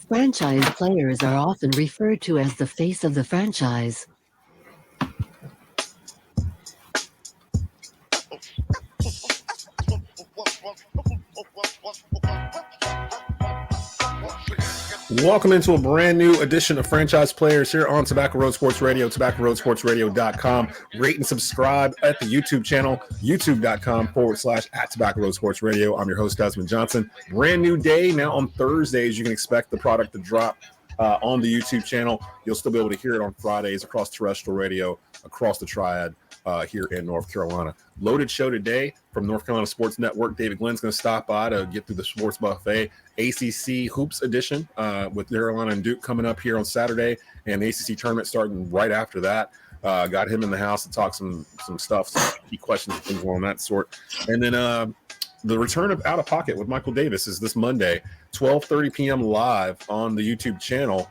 Franchise players are often referred to as the face of the franchise. Welcome into a brand new edition of Franchise Players here on Tobacco Road Sports Radio, tobaccoroadsportsradio.com. Rate and subscribe at the YouTube channel, youtube.com/@Tobacco Road Sports Radio. I'm your host, Desmond Johnson. Brand new day. Now on Thursdays, you can expect the product to drop on the YouTube channel. You'll still be able to hear it on Fridays across terrestrial radio, across the Triad here in North Carolina. Loaded show today from North Carolina Sports Network. David Glenn's going to stop by to get through the sports buffet. ACC Hoops edition with Carolina and Duke coming up here on Saturday, and the ACC tournament starting right after that. Got him in the house to talk some stuff, some key questions and things along that sort. And then the return of Outta Pocket with Michael Davis is this Monday, 12:30 p.m. live on the YouTube channel.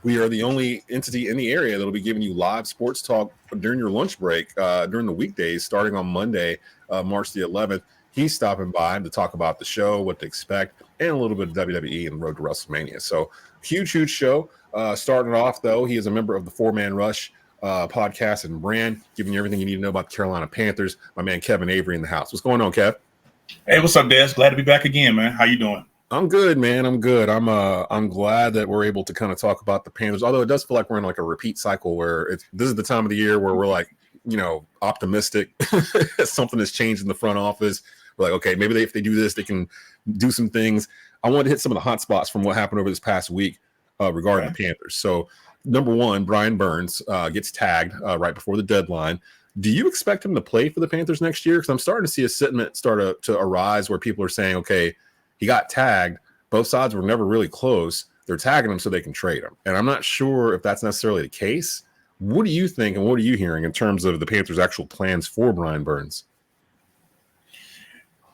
We are the only entity in the area that will be giving you live sports talk during your lunch break during the weekdays, starting on Monday, March the 11th. He's stopping by to talk about the show, what to expect, and a little bit of WWE and Road to Wrestlemania. So huge show. Starting off, though, he is a member of the Four Man Rush podcast and brand, giving you everything you need to know about the Carolina Panthers. My man Kevin Avery in the house. What's going on, Kev? Hey, what's up, Des? Glad to be back again, man. How you doing? I'm good, man. I'm good. I'm glad that we're able to kind of talk about the Panthers, although it does feel like we're in like a repeat cycle where this is the time of the year where we're like, optimistic. Something has changed in the front office. We're like, okay, maybe if they do this, they can do some things. I wanted to hit some of the hot spots from what happened over this past week regarding the Panthers. So, number one, Brian Burns gets tagged right before the deadline. Do you expect him to play for the Panthers next year? Because I'm starting to see a sentiment start to arise where people are saying, okay, he got tagged. Both sides were never really close. They're tagging him so they can trade him. And I'm not sure if that's necessarily the case. What do you think and what are you hearing in terms of the Panthers' actual plans for Brian Burns?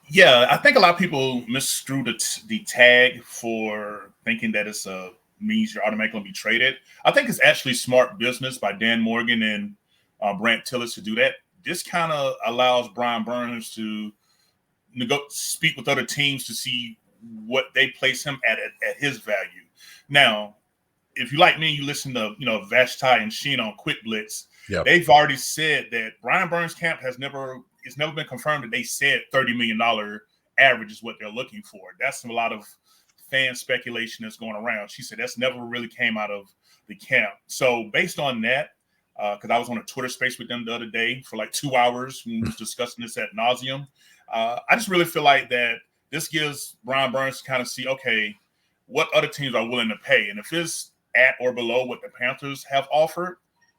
Yeah, I think a lot of people misconstrue the tag for thinking that it's means you're automatically going to be traded. I think it's actually smart business by Dan Morgan and Brant Tillis to do that. This kind of allows Brian Burns to speak with other teams to see what they place him at his value. Now, if you like me, you listen to Vashti and Sheen on Quick Blitz. Yep. They've already said that Brian Burns' camp it's never been confirmed that they said $30 million average is what they're looking for. That's a lot of fan speculation that's going around. She said that's never really came out of the camp. So based on that, because I was on a Twitter space with them the other day for like 2 hours when we was discussing this ad nauseum. I just really feel like that this gives Brian Burns to kind of see, okay, what other teams are willing to pay. And if it's at or below what the Panthers have offered,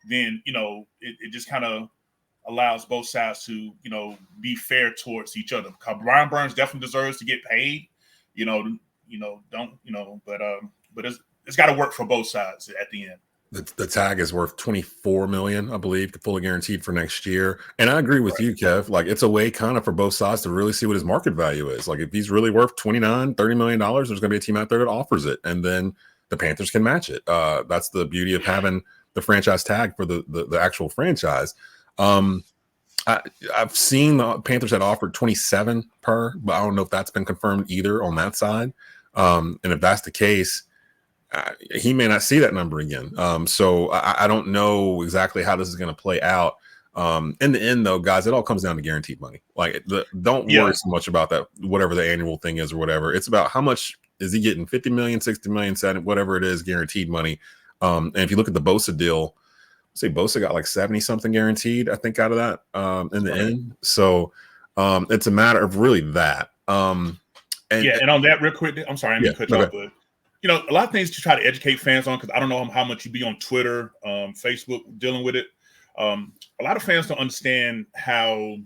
then, it just kind of allows both sides to, be fair towards each other. Because Brian Burns definitely deserves to get paid, but it's got to work for both sides at the end. The tag is worth $24 million, I believe, fully guaranteed for next year. And I agree with you, Kev. Like, it's a way kind of for both sides to really see what his market value is. Like, if he's really worth $30 million, there's going to be a team out there that offers it. And then the Panthers can match it. That's the beauty of having the franchise tag for the actual franchise. I've seen the Panthers had offered 27 per, but I don't know if that's been confirmed either on that side. And if that's the case, he may not see that number again. So I don't know exactly how this is going to play out. In the end, though, guys, it all comes down to guaranteed money. Like, don't worry so much about that, whatever the annual thing is or whatever. It's about how much is he getting, 50 million, 60 million, 70, whatever it is, guaranteed money. And if you look at the Bosa deal, say Bosa got like 70 something guaranteed, I think, out of that in the end. So it's a matter of really that. And on that real quick, I'm sorry, I'm going to cut you off, but a lot of things to try to educate fans on, because I don't know how much you be on Twitter, Facebook dealing with it. A lot of fans don't understand how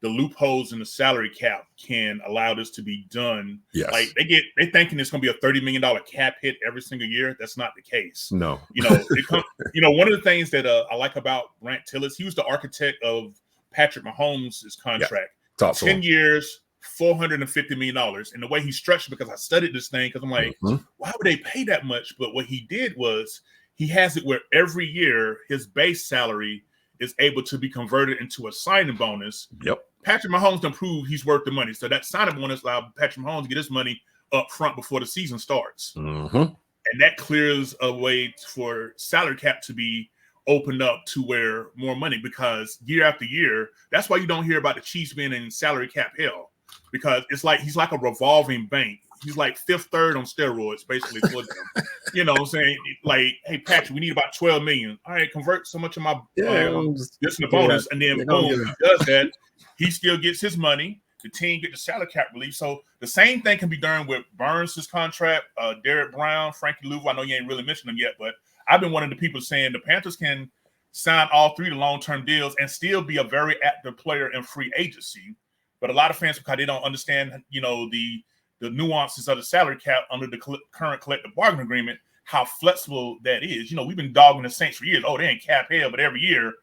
the loopholes in the salary cap can allow this to be done. Yes. Like they're thinking it's going to be a $30 million cap hit every single year. That's not the case. No. One of the things that I like about Brant Tillis, he was the architect of Patrick Mahomes' contract. Yeah. 10 years, $450 million. And the way he structured, because I studied this thing, because I'm like, why would they pay that much? But what he did was he has it where every year his base salary is able to be converted into a signing bonus. Yep. Patrick Mahomes done proved he's worth the money. So that signing bonus allowed Patrick Mahomes to get his money up front before the season starts. Mm-hmm. And that clears a way for salary cap to be opened up to where more money, because year after year, that's why you don't hear about the Chiefs being in salary cap hell, because it's like he's like a revolving bank. He's like Fifth Third on steroids, basically, for them. You know what I'm saying? Like, hey, Patrick, we need about 12 million. All right, convert so much of my this in the bonus, and then boom, he does that. He still gets his money. The team get the salary cap relief. So the same thing can be done with Burns' contract, Derek Brown, Frankie Louvu. I know you ain't really mentioned them yet, but I've been one of the people saying the Panthers can sign all three to long-term deals and still be a very active player in free agency. But a lot of fans, because they don't understand, you know, the nuances of the salary cap under the current collective bargaining agreement, how flexible that is. You know, we've been dogging the Saints for years. Oh, they ain't cap hell, but every year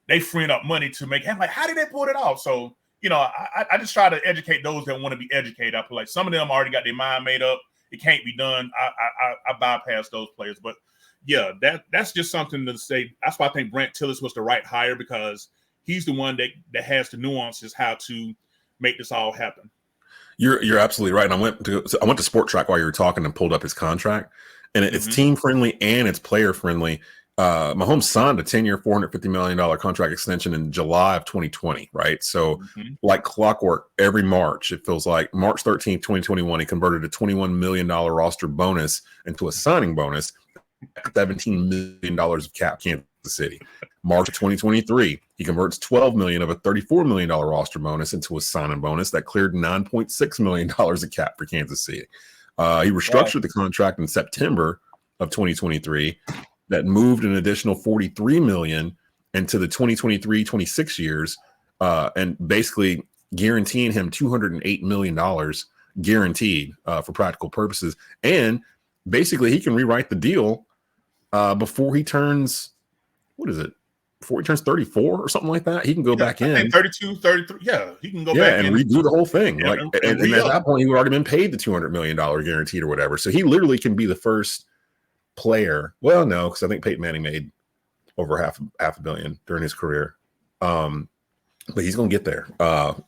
they freeing up money to make. I'm like, how did they pull it off? So, you know, I just try to educate those that want to be educated. I feel like some of them already got their mind made up. It can't be done. I bypass those players. But yeah, that's just something to say. That's why I think Brant Tillis was the right hire, because he's the one that has the nuances how to make this all happen. You're absolutely right. And I went to Sport Track while you were talking and pulled up his contract, and it's team friendly and it's player friendly. Mahomes signed a 10-year, $450 million contract extension in July of 2020, right? So like clockwork, every March, it feels like March 13th, 2021, he converted a $21 million roster bonus into a signing bonus, $17 million of cap, Kansas City. March of 2023, he converts $12 million of a $34 million roster bonus into a signing bonus that cleared $9.6 million of cap for Kansas City. He restructured the contract in September of 2023 that moved an additional $43 million into the 2023-26 years, and basically guaranteeing him $208 million guaranteed for practical purposes. And basically he can rewrite the deal before he turns, before he turns 34 or something like that. He can go back in 32, 33. Yeah, he can go back and redo the whole thing. And at that point, he would already been paid the $200 million guaranteed or whatever. So he literally can be the first player. Well, no, because I think Peyton Manning made over half a billion during his career. But he's going to get there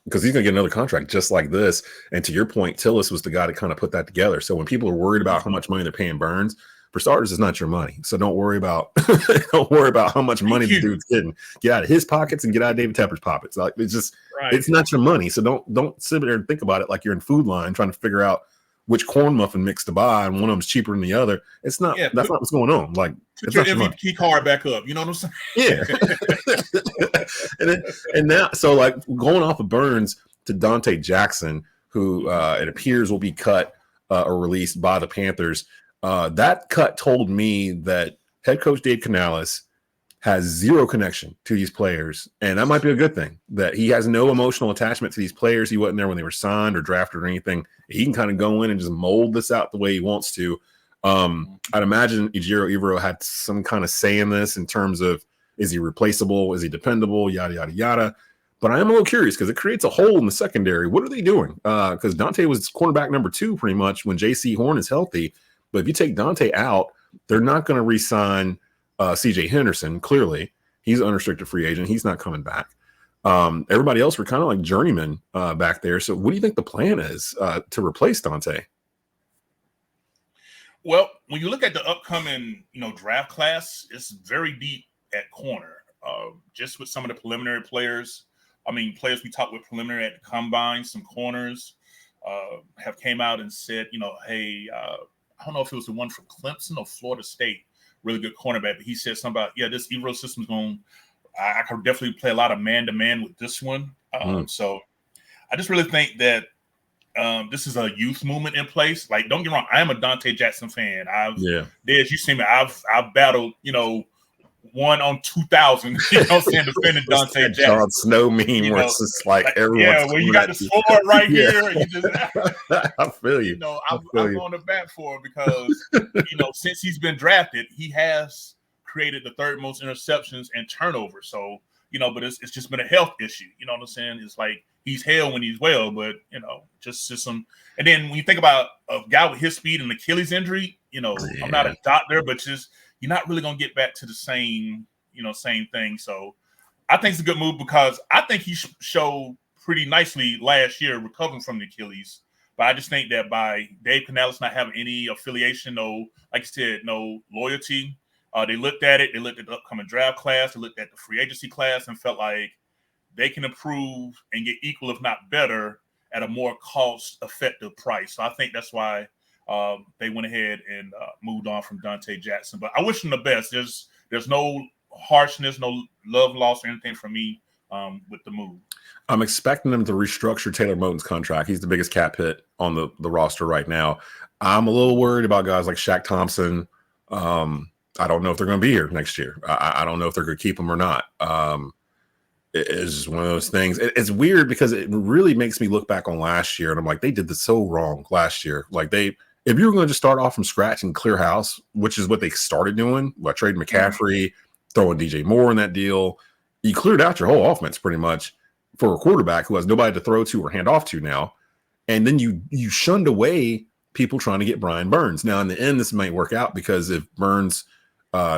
because he's going to get another contract just like this. And to your point, Tillis was the guy to kind of put that together. So when people are worried about how much money they're paying Burns, for starters, it's not your money. So don't worry about how much money the dude's getting. Get out of his pockets and get out of David Tepper's pockets. Like it's just It's not your money. So don't sit there and think about it like you're in Food Line trying to figure out which corn muffin mix to buy and one of them's cheaper than the other. It's not. That's not what's going on. Like put your MVP card back up. You know what I'm saying? Yeah. and now, so like going off of Burns to Donte Jackson, who it appears will be cut or released by the Panthers. That cut told me that head coach Dave Canales has zero connection to these players, and that might be a good thing, that he has no emotional attachment to these players. He wasn't there when they were signed or drafted or anything. He can kind of go in and just mold this out the way he wants to. I'd imagine Ejiro Evero had some kind of say in this in terms of, is he replaceable? Is he dependable? Yada, yada, yada. But I am a little curious because it creates a hole in the secondary. What are they doing? Because Donte was cornerback number 2 pretty much when J.C. Horn is healthy. But if you take Donte out, they're not going to re-sign C.J. Henderson. Clearly, he's an unrestricted free agent. He's not coming back. Everybody else were kind of like journeymen back there. So what do you think the plan is to replace Donte? Well, when you look at the upcoming, draft class, it's very deep at corner. Just with some of the preliminary players. I mean, players we talked with preliminary at the combine, some corners have came out and said, hey, I don't know if it was the one from Clemson or Florida State, really good cornerback, but he said something about, this Evero system's going, I could definitely play a lot of man-to-man with this one. So I just really think that this is a youth movement in place. Like, don't get me wrong, I am a Donte Jackson fan. As you see me, I've battled, 1 on 2,000, defending Donte Jackson. John Snow meme where it's just like everyone's where you got the sword right here. And you just, I feel you. I'm going to bat for him because, since he's been drafted, he has created the 3rd most interceptions and turnovers. So, but it's just been a health issue. You know what I'm saying? It's like he's hell when he's well, but, just some. And then when you think about a guy with his speed and Achilles injury, I'm not a doctor, but just you're not really going to get back to the same thing. So I think it's a good move because I think he showed pretty nicely last year recovering from the Achilles. But I just think that by Dave Canales not having any affiliation, no, like you said, no loyalty, they looked at it. They looked at the upcoming draft class. They looked at the free agency class and felt like they can improve and get equal, if not better, at a more cost-effective price. So I think that's why they went ahead and moved on from Donte Jackson. But I wish them the best. There's no harshness, no love lost or anything from me with the move. I'm expecting them to restructure Taylor Moton's contract. He's the biggest cap hit on the roster right now. I'm a little worried about guys like Shaq Thompson. I don't know if they're going to be here next year. I don't know if they're going to keep him or not. It's just one of those things. It's weird because it really makes me look back on last year, and I'm like, they did this so wrong last year. Like if you were going to just start off from scratch and clear house, which is what they started doing, like trading McCaffrey, throwing DJ Moore in that deal, you cleared out your whole offense pretty much for a quarterback who has nobody to throw to or hand off to now. And then you shunned away people trying to get Brian Burns. Now, in the end, this might work out because if Burns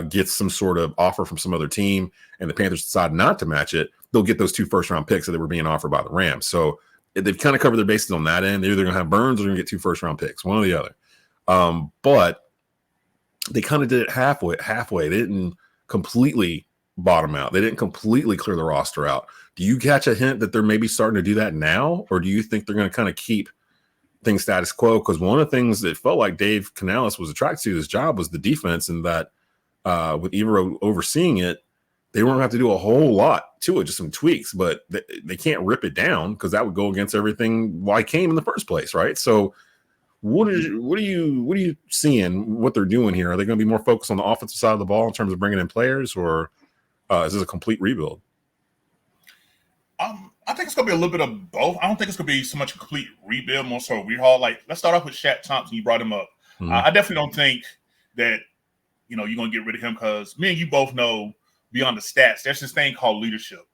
gets some sort of offer from some other team and the Panthers decide not to match it, they'll get those 2 first-round picks that were being offered by the Rams. So they've kind of covered their bases on that end. They're either going to have Burns or they're going to get 2 first-round picks, one or the other. But they kind of did it halfway. They didn't completely bottom out. They didn't completely clear the roster out. Do you catch a hint that they're maybe starting to do that now? Or do you think they're going to kind of keep things status quo? Because one of the things that felt like Dave Canales was attracted to this job was the defense, and that with Avery overseeing it, they won't have to do a whole lot to it, just some tweaks, but they can't rip it down because that would go against everything why it came in the first place, right? So what are you seeing what they're doing here? Are they going to be more focused on the offensive side of the ball in terms of bringing in players, or is this a complete rebuild? I think it's going to be a little bit of both. I don't think it's going to be so much a complete rebuild, more so a rehaul. Like, let's start off with Shaq Thompson. You brought him up. Mm-hmm. I definitely don't think that, you're going to get rid of him, because me and you both know beyond the stats, there's this thing called leadership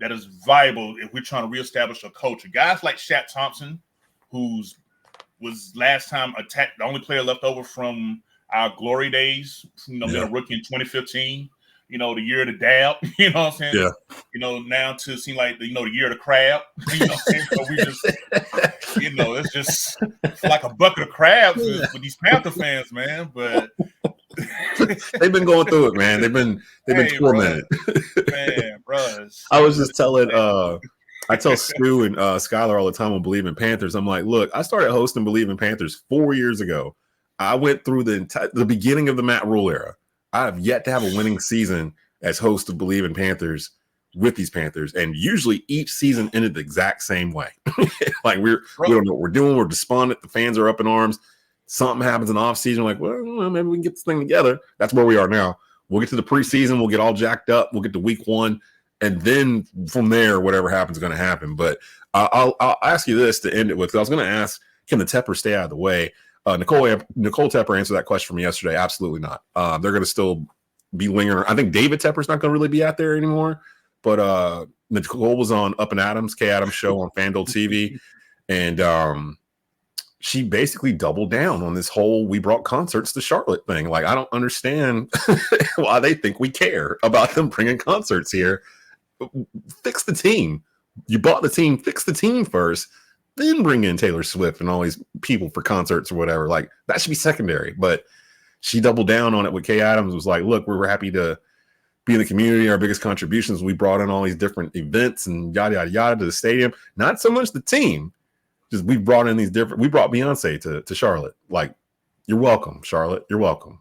that is viable if we're trying to reestablish a culture. Guys like Shaq Thompson, who's was last time attacked, the only player left over from our glory days, being a rookie in 2015, the year of the dab, you know what I'm saying? Yeah. Now to seem like, the year of the crab, you know what I'm saying? So we just, it's just like a bucket of crabs with these Panther fans, man. But they've been going through it, man. They've been tormented. Man, bro. I was just telling, I tell Stu and Skylar all the time on Believe in Panthers. I'm like, look, I started hosting Believe in Panthers 4 years ago. I went through the beginning of the Matt Rule era. I have yet to have a winning season as host of Believe in Panthers with these Panthers, and usually each season ended the exact same way. Like we don't know what we're doing. We're despondent. The fans are up in arms. Something happens in the offseason. Like, well, maybe we can get this thing together. That's where we are now. We'll get to the preseason. We'll get all jacked up. We'll get to week 1. And then from there, whatever happens is going to happen. But I'll ask you this to end it with, because I was going to ask, can the Tepper stay out of the way? Nicole Tepper answered that question for me yesterday. Absolutely not. They're going to still be lingering. I think David Tepper's not going to really be out there anymore. But Nicole was on Up and Adams, Kay Adams' show on FanDuel TV. And she basically doubled down on this whole "we brought concerts to Charlotte" thing. Like, I don't understand why they think we care about them bringing concerts here. Fix the team. You bought the team. Fix the team first. Then bring in Taylor Swift and all these people for concerts or whatever. Like, that should be secondary. But she doubled down on it with Kay Adams. Was like, look, we were happy to be in the community. Our biggest contributions, we brought in all these different events and yada, yada, yada to the stadium. Not so much the team. Just we brought in these different, we brought Beyonce to Charlotte. Like, you're welcome, Charlotte. You're welcome.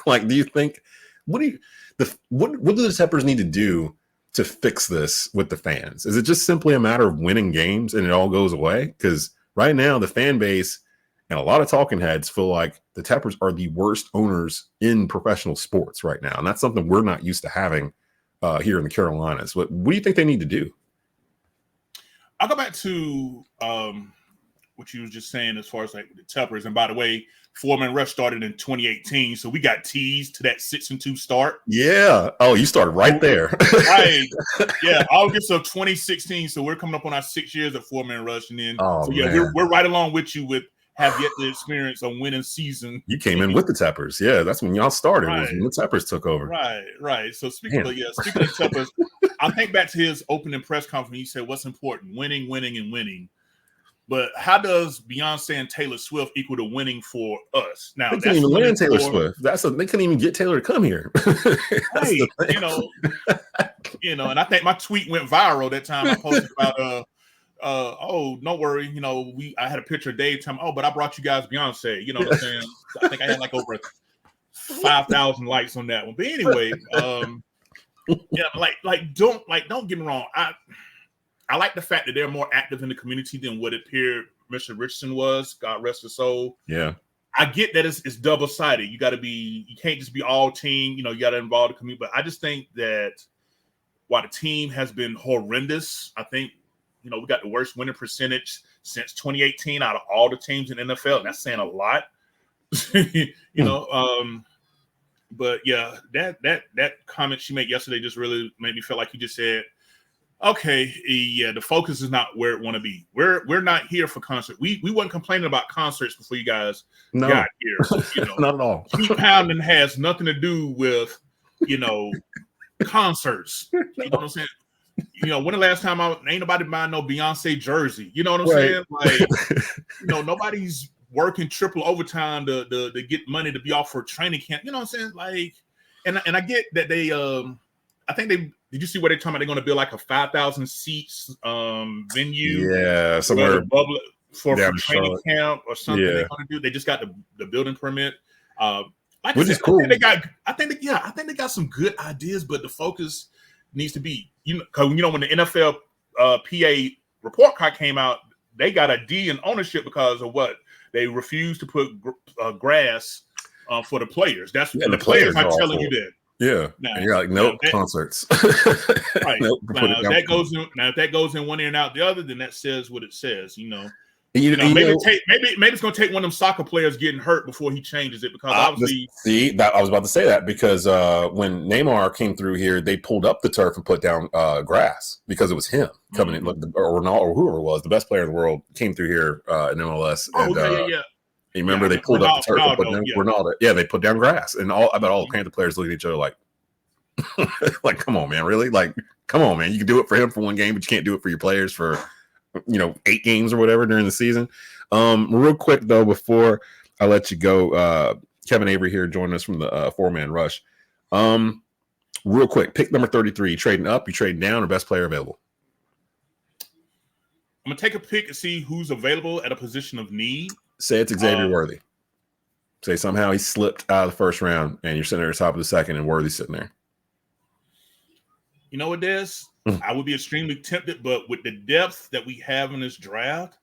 Like, do you think, what do the Teppers need to do to fix this with the fans? Is it just simply a matter of winning games and it all goes away? Because right now the fan base and a lot of talking heads feel like the Teppers are the worst owners in professional sports right now. And that's something we're not used to having here in the Carolinas. What do you think they need to do? I'll go back to what you was just saying as far as like the Teppers. And by the way, four-man rush started in 2018, so we got teased to that 6-2 start. Yeah. Oh, you started right there. Right. Yeah, August of 2016. So we're coming up on our 6 years of four-man rush, and then we're right along with you with have yet to experience a winning season. You came in with the Teppers. Yeah, that's when y'all started. Right. Was when the Teppers took over. Right. So speaking of Teppers, I think back to his opening press conference. He said, "What's important? Winning, winning, and winning." But how does Beyonce and Taylor Swift equal to winning for us? Now they can't even land Taylor Swift. They couldn't even get Taylor to come here. Right, and I think my tweet went viral that time. I posted about oh, no worry, I had a picture of Dave telling me, oh, but I brought you guys Beyonce. You know what I'm saying? I think I had like over 5,000 likes on that one. But anyway, don't get me wrong. I like the fact that they're more active in the community than what it appeared Mr. Richardson was. God rest his soul. Yeah. I get that it's double-sided. You can't just be all team, you got to involve the community. But I just think that while the team has been horrendous, I think, we got the worst winning percentage since 2018 out of all the teams in the NFL. And that's saying a lot, but yeah, that comment she made yesterday just really made me feel like you just said, okay, yeah, the focus is not where it want to be. We're not here for concert. We wasn't complaining about concerts before you guys got here. Not at all. Keep pounding has nothing to do with concerts. You know what I'm saying? When the last time ain't nobody buying no Beyonce jersey. You know what I'm saying? Like, nobody's working triple overtime to get money to be off for training camp. You know what I'm saying? Like, and I get that they I think did you see where they're talking about they're going to build like a 5,000 seats venue? Yeah, somewhere for training camp or something they're going to do. They just got the building permit. Which is cool. I think they got some good ideas, but the focus needs to be, because when the NFL PA report card came out, they got a D in ownership because of what they refused to put grass for the players. That's the players are telling you that. Yeah, now, and you're like, nope, concerts. Right. Nope, now, if that goes in one ear and out the other, then that says what it says. Maybe it's going to take one of them soccer players getting hurt before he changes it, because obviously. I was about to say that, because when Neymar came through here, they pulled up the turf and put down grass because it was him coming in, or Ronaldo, or whoever it was, the best player in the world came through here in MLS. Yeah. You remember they pulled up the turf and put down Ronaldo. Yeah, they put down grass, and I bet all the Panther players look at each other like, like, come on, man, really? Like, come on, man, you can do it for him for one game, but you can't do it for your players for 8 games or whatever during the season. Real quick though, before I let you go, Kevin Avery here joining us from the 4-man rush. Real quick, pick number 33. You trading up, you trading down, or best player available? I'm gonna take a pick and see who's available at a position of need. Say it's Xavier Worthy. Say somehow he slipped out of the first round and you're sitting there at the top of the second and Worthy's sitting there. You know what, Des? I would be extremely tempted, but with the depth that we have in this draft,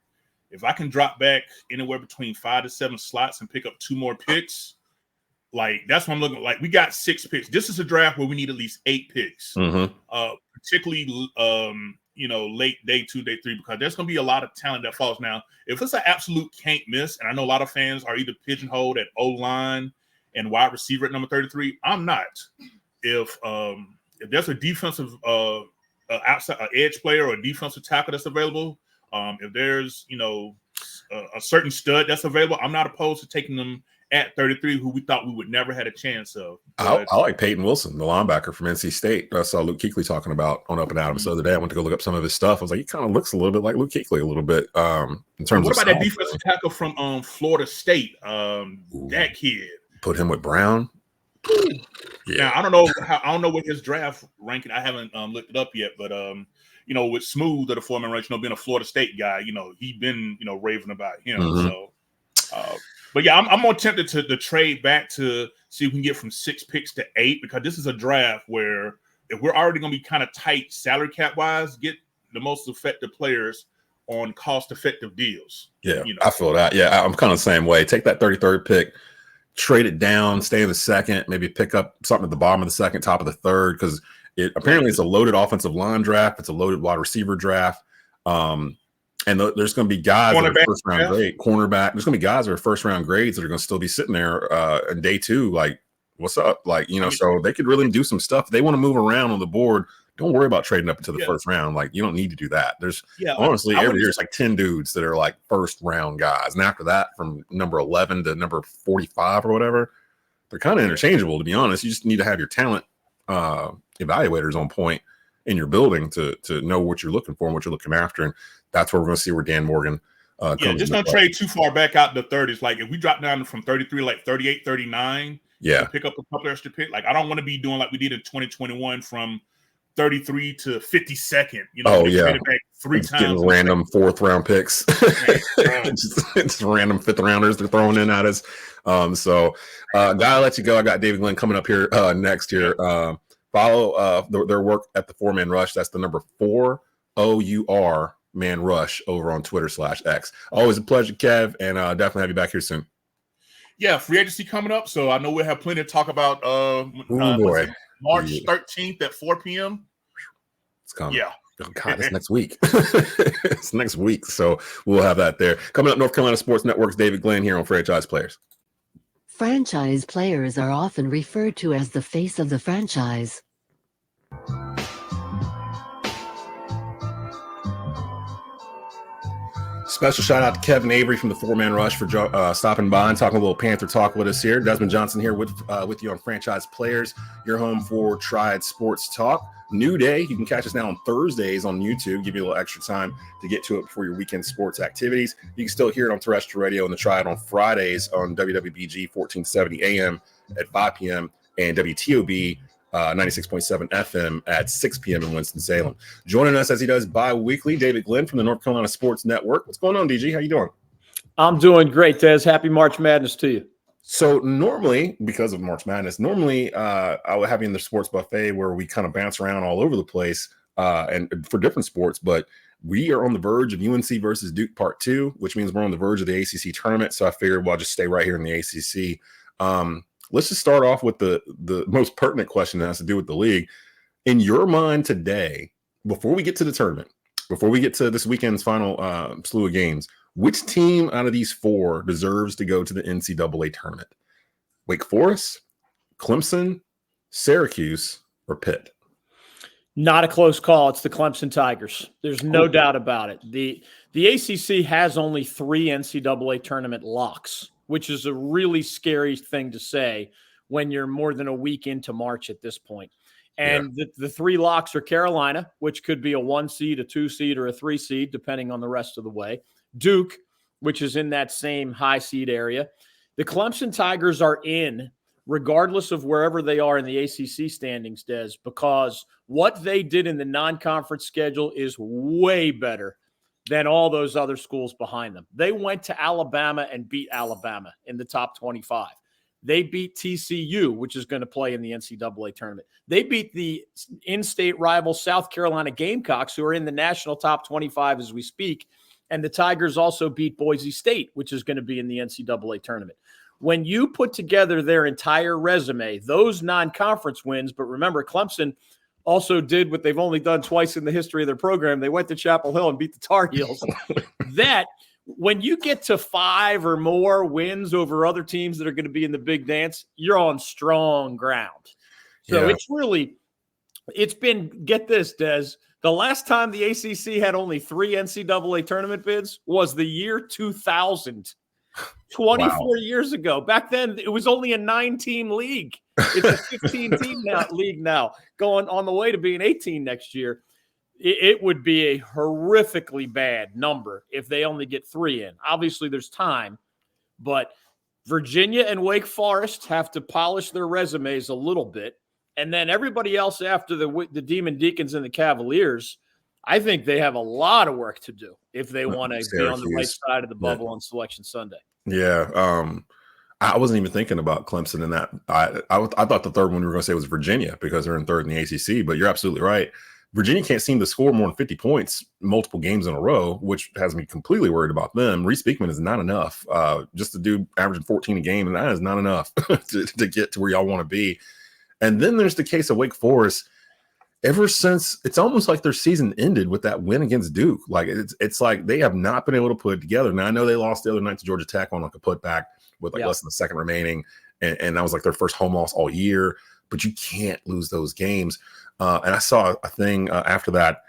if I can drop back anywhere between 5 to 7 slots and pick up 2 more picks, like, that's what I'm looking like. We got 6 picks. This is a draft where we need at least 8 picks, particularly late day 2, day 3, because there's going to be a lot of talent that falls. Now, if it's an absolute can't miss, and I know a lot of fans are either pigeonholed at O-line and wide receiver at number 33, I'm not. If there's a defensive outside edge player or a defensive tackle that's available, if there's a certain stud that's available, I'm not opposed to taking them at 33, who we thought we would never had a chance of. I like Peyton Wilson, the linebacker from NC State. I saw Luke Kuechly talking about on Up and Adams the other day. I went to go look up some of his stuff. I was like, he kind of looks a little bit like Luke Kuechly a little bit in terms of. What about that defensive tackle from Florida State? That kid. Put him with Brown. Yeah. Now, I don't know what his draft ranking. I haven't looked it up yet, but with Smooth of the 4-man rush, being a Florida State guy, he'd been raving about him. So, but yeah, I'm more tempted to trade back to see if we can get from 6 picks to 8, because this is a draft where if we're already going to be kind of tight salary cap wise, get the most effective players on cost effective deals. Yeah, I feel that. Yeah, I'm kind of the same way. Take that 33rd pick, trade it down, stay in the second, maybe pick up something at the bottom of the second, top of the third, because apparently it's a loaded offensive line draft. It's a loaded wide receiver draft. And there's going to be guys that are first round grade, cornerback. There's going to be guys that are first round grades that are going to still be sitting there in day 2. Like, what's up? Like, so they could really do some stuff. If they want to move around on the board, don't worry about trading up into the first round. Like, you don't need to do that. There's honestly every year it's like 10 dudes that are like first round guys. And after that, from number 11 to number 45 or whatever, they're kind of interchangeable, to be honest. You just need to have your talent evaluators on point in your building to know what you're looking for and what you're looking after. And that's where we're going to see where Dan Morgan Just don't trade too far back out in the 30s. Like if we drop down from 33, like 38, 39, to pick up a couple extra picks. Like I don't want to be doing like we did in 2021 from 33 to 52nd. Traded back 3 times. Getting random 4th round picks. just random 5th rounders they're throwing in at us. Gotta let you go. I got David Glenn coming up here next year. Follow their work at the 4-Man Rush. That's the number 4OUR Man Rush over on Twitter/X. Always a pleasure, Kev, and definitely have you back here soon. Yeah, free agency coming up, so I know we'll have plenty to talk about. March 13th at 4 p.m. It's coming. Yeah. Oh God, it's next week. It's next week, so we'll have that there. Coming up, North Carolina Sports Network's David Glenn here on Franchise Players. Franchise players are often referred to as the face of the franchise. Special shout out to Kevin Avery from the 4-Man Rush for stopping by and talking a little Panther talk with us here. Desmond Johnson here with you on Franchise Players, your home for Triad Sports Talk. New day. You can catch us now on Thursdays on YouTube. Give you a little extra time to get to it before your weekend sports activities. You can still hear it on Terrestrial Radio and the Triad on Fridays on WWBG 1470 AM at 5 p.m. and WTOB 96.7 FM at 6 p.m. in Winston-Salem. Joining us as he does bi-weekly, David Glenn from the North Carolina Sports Network. What's going on, DG? How you doing? I'm doing great, Des. Happy March Madness to you. So normally, because of March Madness, I would have you in the sports buffet where we kind of bounce around all over the place and for different sports, but we are on the verge of UNC versus Duke Part 2, which means we're on the verge of the ACC tournament. So I figured I'll just stay right here in the ACC. Let's just start off with the most pertinent question that has to do with the league. In your mind today, before we get to the tournament, before we get to this weekend's final slew of games, which team out of these 4 deserves to go to the NCAA tournament? Wake Forest, Clemson, Syracuse, or Pitt? Not a close call. It's the Clemson Tigers. There's no doubt about it. The ACC has only 3 NCAA tournament locks, which is a really scary thing to say when you're more than a week into March at this point. And the 3 locks are Carolina, which could be a 1 seed, a 2 seed, or a 3 seed, depending on the rest of the way. Duke, which is in that same high seed area. The Clemson Tigers are in, regardless of wherever they are in the ACC standings, Des, because what they did in the non-conference schedule is way better than all those other schools behind them. They went to Alabama and beat Alabama in the top 25. They beat TCU, which is going to play in the NCAA tournament. They beat the in-state rival South Carolina Gamecocks, who are in the national top 25 as we speak. And the Tigers also beat Boise State, which is going to be in the NCAA tournament. When you put together their entire resume, those non-conference wins, but remember, Clemson also did what they've only done twice in the history of their program. They went to Chapel Hill and beat the Tar Heels. That, when you get to 5 or more wins over other teams that are going to be in the big dance, you're on strong ground. So it's been, get this, Des, the last time the ACC had only 3 NCAA tournament bids was the year 2000, 24 years ago. Back then, it was only a 9-team league. It's a 15-team league now, going on the way to being 18 next year. It would be a horrifically bad number if they only get 3 in. Obviously, there's time, but Virginia and Wake Forest have to polish their resumes a little bit. And then everybody else after the Demon Deacons and the Cavaliers, I think they have a lot of work to do if they want to be on the right side of the bubble on Selection Sunday. Yeah. I wasn't even thinking about Clemson in that. I thought the third one we were going to say was Virginia because they're in third in the ACC, but you're absolutely right. Virginia can't seem to score more than 50 points multiple games in a row, which has me completely worried about them. Reese Beekman is not enough. Just to do averaging 14 a game, and that is not enough to get to where y'all want to be. And then there's the case of Wake Forest. Ever since, it's almost like their season ended with that win against Duke. Like it's like they have not been able to put it together. Now I know they lost the other night to Georgia Tech on like a putback with less than a second remaining, and that was like their first home loss all year. But you can't lose those games. And I saw a thing after that.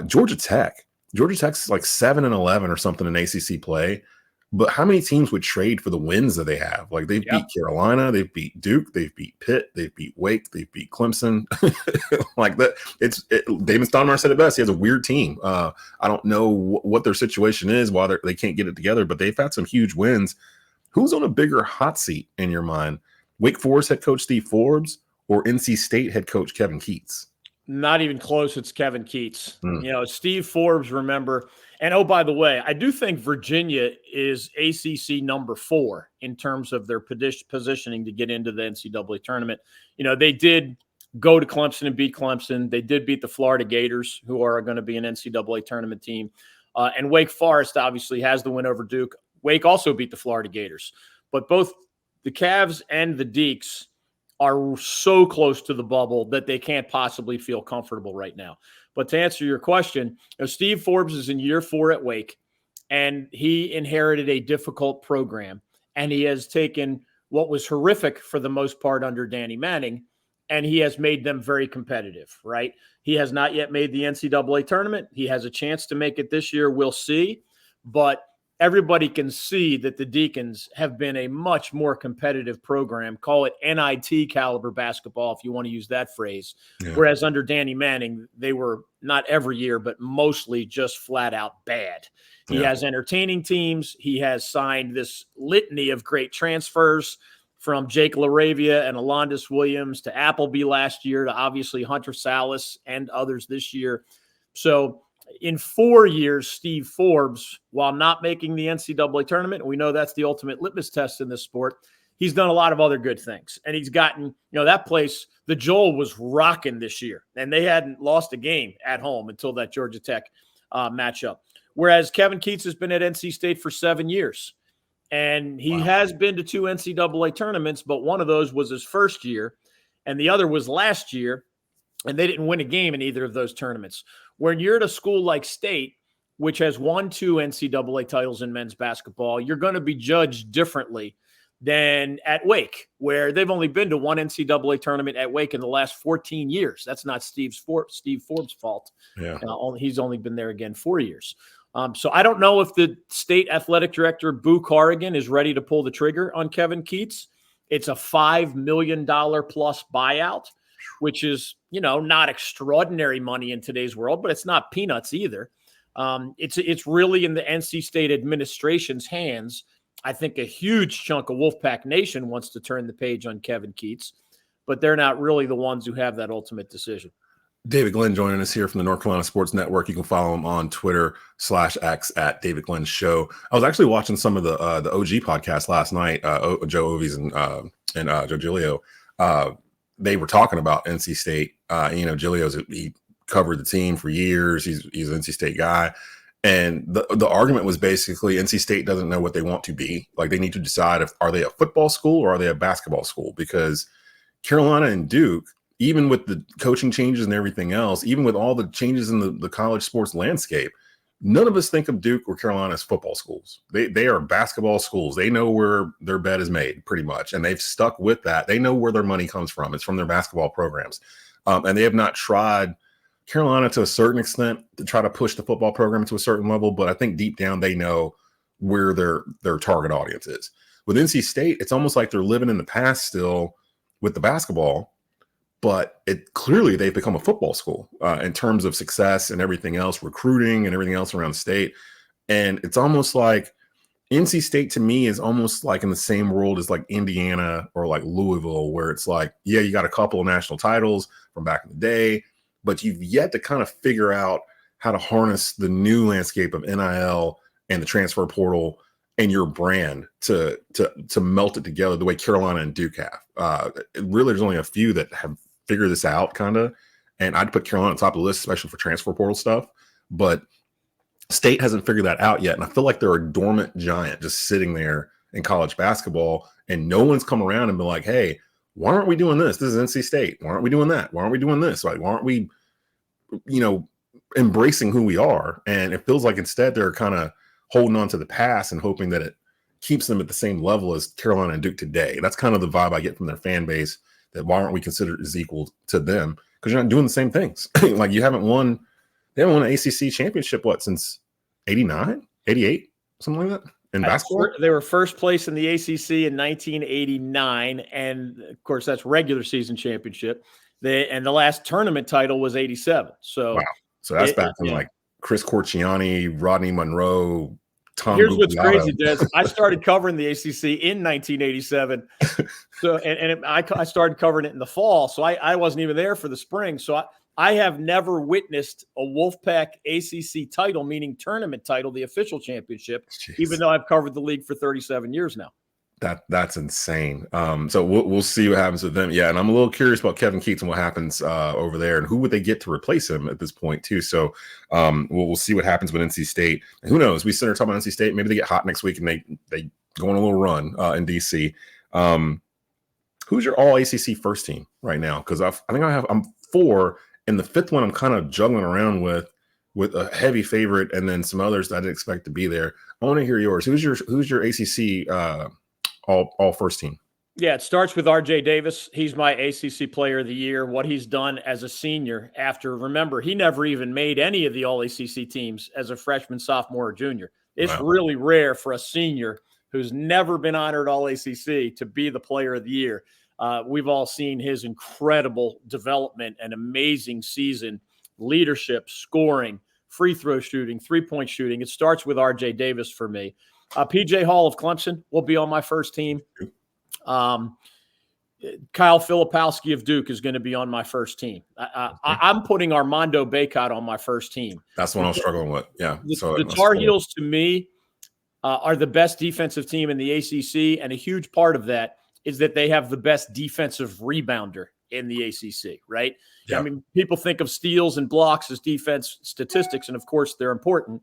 Georgia Tech's like 7-11 or something in ACC play, But how many teams would trade for the wins that they have? Like they've beat Carolina, they've beat Duke, they've beat Pitt, they've beat Wake, they've beat Clemson. Like that, David Stoudemire said it best. He has a weird team. I don't know what their situation is, why they can't get it together, but they've had some huge wins. Who's on a bigger hot seat in your mind? Wake Forest head coach Steve Forbes or NC State head coach Kevin Keatts? Not even close. It's Kevin Keatts. Steve Forbes, remember. And oh, by the way, I do think Virginia is ACC number 4 in terms of their positioning to get into the NCAA tournament. They did go to Clemson and beat Clemson. They did beat the Florida Gators, who are going to be an NCAA tournament team. And Wake Forest obviously has the win over Duke. Wake also beat the Florida Gators. But both the Cavs and the Deacs are so close to the bubble that they can't possibly feel comfortable right now. But to answer your question, Steve Forbes is in year 4 at Wake, and he inherited a difficult program, and he has taken what was horrific for the most part under Danny Manning, and he has made them very competitive, right? He has not yet made the NCAA tournament. He has a chance to make it this year. We'll see. But everybody can see that the Deacons have been a much more competitive program. Call it NIT caliber basketball, if you want to use that phrase. Yeah. Whereas under Danny Manning, they were not every year, but mostly just flat out bad. He has entertaining teams. He has signed this litany of great transfers from Jake LaRavia and Alondis Williams to Appleby last year to obviously Hunter Salas and others this year. So in 4 years, Steve Forbes, while not making the NCAA tournament, we know that's the ultimate litmus test in this sport, he's done a lot of other good things. And he's gotten, that place, the Joel was rocking this year, and they hadn't lost a game at home until that Georgia Tech matchup. Whereas Kevin Keatts has been at NC State for 7 years, and he has been to 2 NCAA tournaments, but one of those was his first year, and the other was last year, and they didn't win a game in either of those tournaments. When you're at a school like State, which has won 2 NCAA titles in men's basketball, you're going to be judged differently than at Wake, where they've only been to 1 NCAA tournament at Wake in the last 14 years. That's not Steve Forbes' fault. Yeah. He's only been there again 4 years. So I don't know if the State athletic director, Boo Corrigan, is ready to pull the trigger on Kevin Keatts. It's a $5 million plus buyout, which is, not extraordinary money in today's world, but it's not peanuts either. It's really in the NC State administration's hands. I think a huge chunk of Wolfpack Nation wants to turn the page on Kevin Keatts, but they're not really the ones who have that ultimate decision. David Glenn joining us here from the North Carolina Sports Network. You can follow him on Twitter/X at David Glenn Show. I was actually watching some of the OG podcast last night, Joe Ovies and Joe Giglio. They were talking about NC State. He covered the team for years. He's an NC State guy. And the argument was basically NC State doesn't know what they want to be. Like they need to decide are they a football school or are they a basketball school? Because Carolina and Duke, even with the coaching changes and everything else, even with all the changes in the college sports landscape, none of us think of Duke or Carolina as football schools. They are basketball schools. They know where their bed is made pretty much, and they've stuck with that. They know where their money comes from. It's from their basketball programs. And they have not tried Carolina to a certain extent to try to push the football program to a certain level, but I think deep down they know where their target audience is. With NC State, it's almost like they're living in the past still with the basketball, but clearly they've become a football school in terms of success and everything else, recruiting and everything else around the state. And it's almost like NC State to me is almost like in the same world as like Indiana or like Louisville, where it's like, yeah, you got a couple of national titles from back in the day, but you've yet to kind of figure out how to harness the new landscape of NIL and the transfer portal and your brand to melt it together the way Carolina and Duke have. Really, there's only a few that have figured this out kind of, and I'd put Carolina on top of the list, especially for transfer portal stuff, but State hasn't figured that out yet. And I feel like they're a dormant giant just sitting there in college basketball, and no one's come around and been like, hey, why aren't we doing this? This is NC State. Why aren't we doing that? Why aren't we doing this? Like, why aren't we, embracing who we are? And it feels like instead they're kind of holding on to the past and hoping that it keeps them at the same level as Carolina and Duke today. That's kind of the vibe I get from their fan base, that why aren't we considered as equal to them? Because you're not doing the same things. Like they haven't won an ACC championship, since 89, 88, something like that? in basketball? They were first place in the ACC in 1989, and of course that's regular season championship. And the last tournament title was 87. So wow, so that's back from like Chris Corciani, Rodney Monroe, Tom. Here's what's crazy, Des. I started covering the ACC in 1987. So I started covering it in the fall. So I wasn't even there for the spring. So I have never witnessed a Wolfpack ACC title, meaning tournament title, the official championship, even though I've covered the league for 37 years now. That's insane. So we'll see what happens with them. Yeah, and I'm a little curious about Kevin Keats and what happens over there, and who would they get to replace him at this point too. So we'll see what happens with NC State. And who knows? We sit there talking about NC State. Maybe they get hot next week and they go on a little run in DC. Who's your all ACC first team right now? Because I'm 4, and the 5th one I'm kind of juggling around with a heavy favorite and then some others that I didn't expect to be there. I want to hear yours. Who's your ACC all first team? Yeah, it starts with RJ Davis. He's my ACC player of the year. What he's done as a senior remember, he never even made any of the all ACC teams as a freshman, sophomore, or junior. It's really rare for a senior who's never been honored all ACC to be the player of the year. We've all seen his incredible development and amazing season, leadership, scoring, free throw shooting, 3-point shooting. It starts with RJ Davis for me. PJ Hall of Clemson will be on my first team. Kyle Filipowski of Duke is going to be on my first team. I'm putting Armando Bacot on my first team. That's what I'm struggling with. Yeah. The Tar Heels, to me, are the best defensive team in the ACC, and a huge part of that is that they have the best defensive rebounder in the ACC, right? Yeah. I mean, people think of steals and blocks as defense statistics, and of course they're important.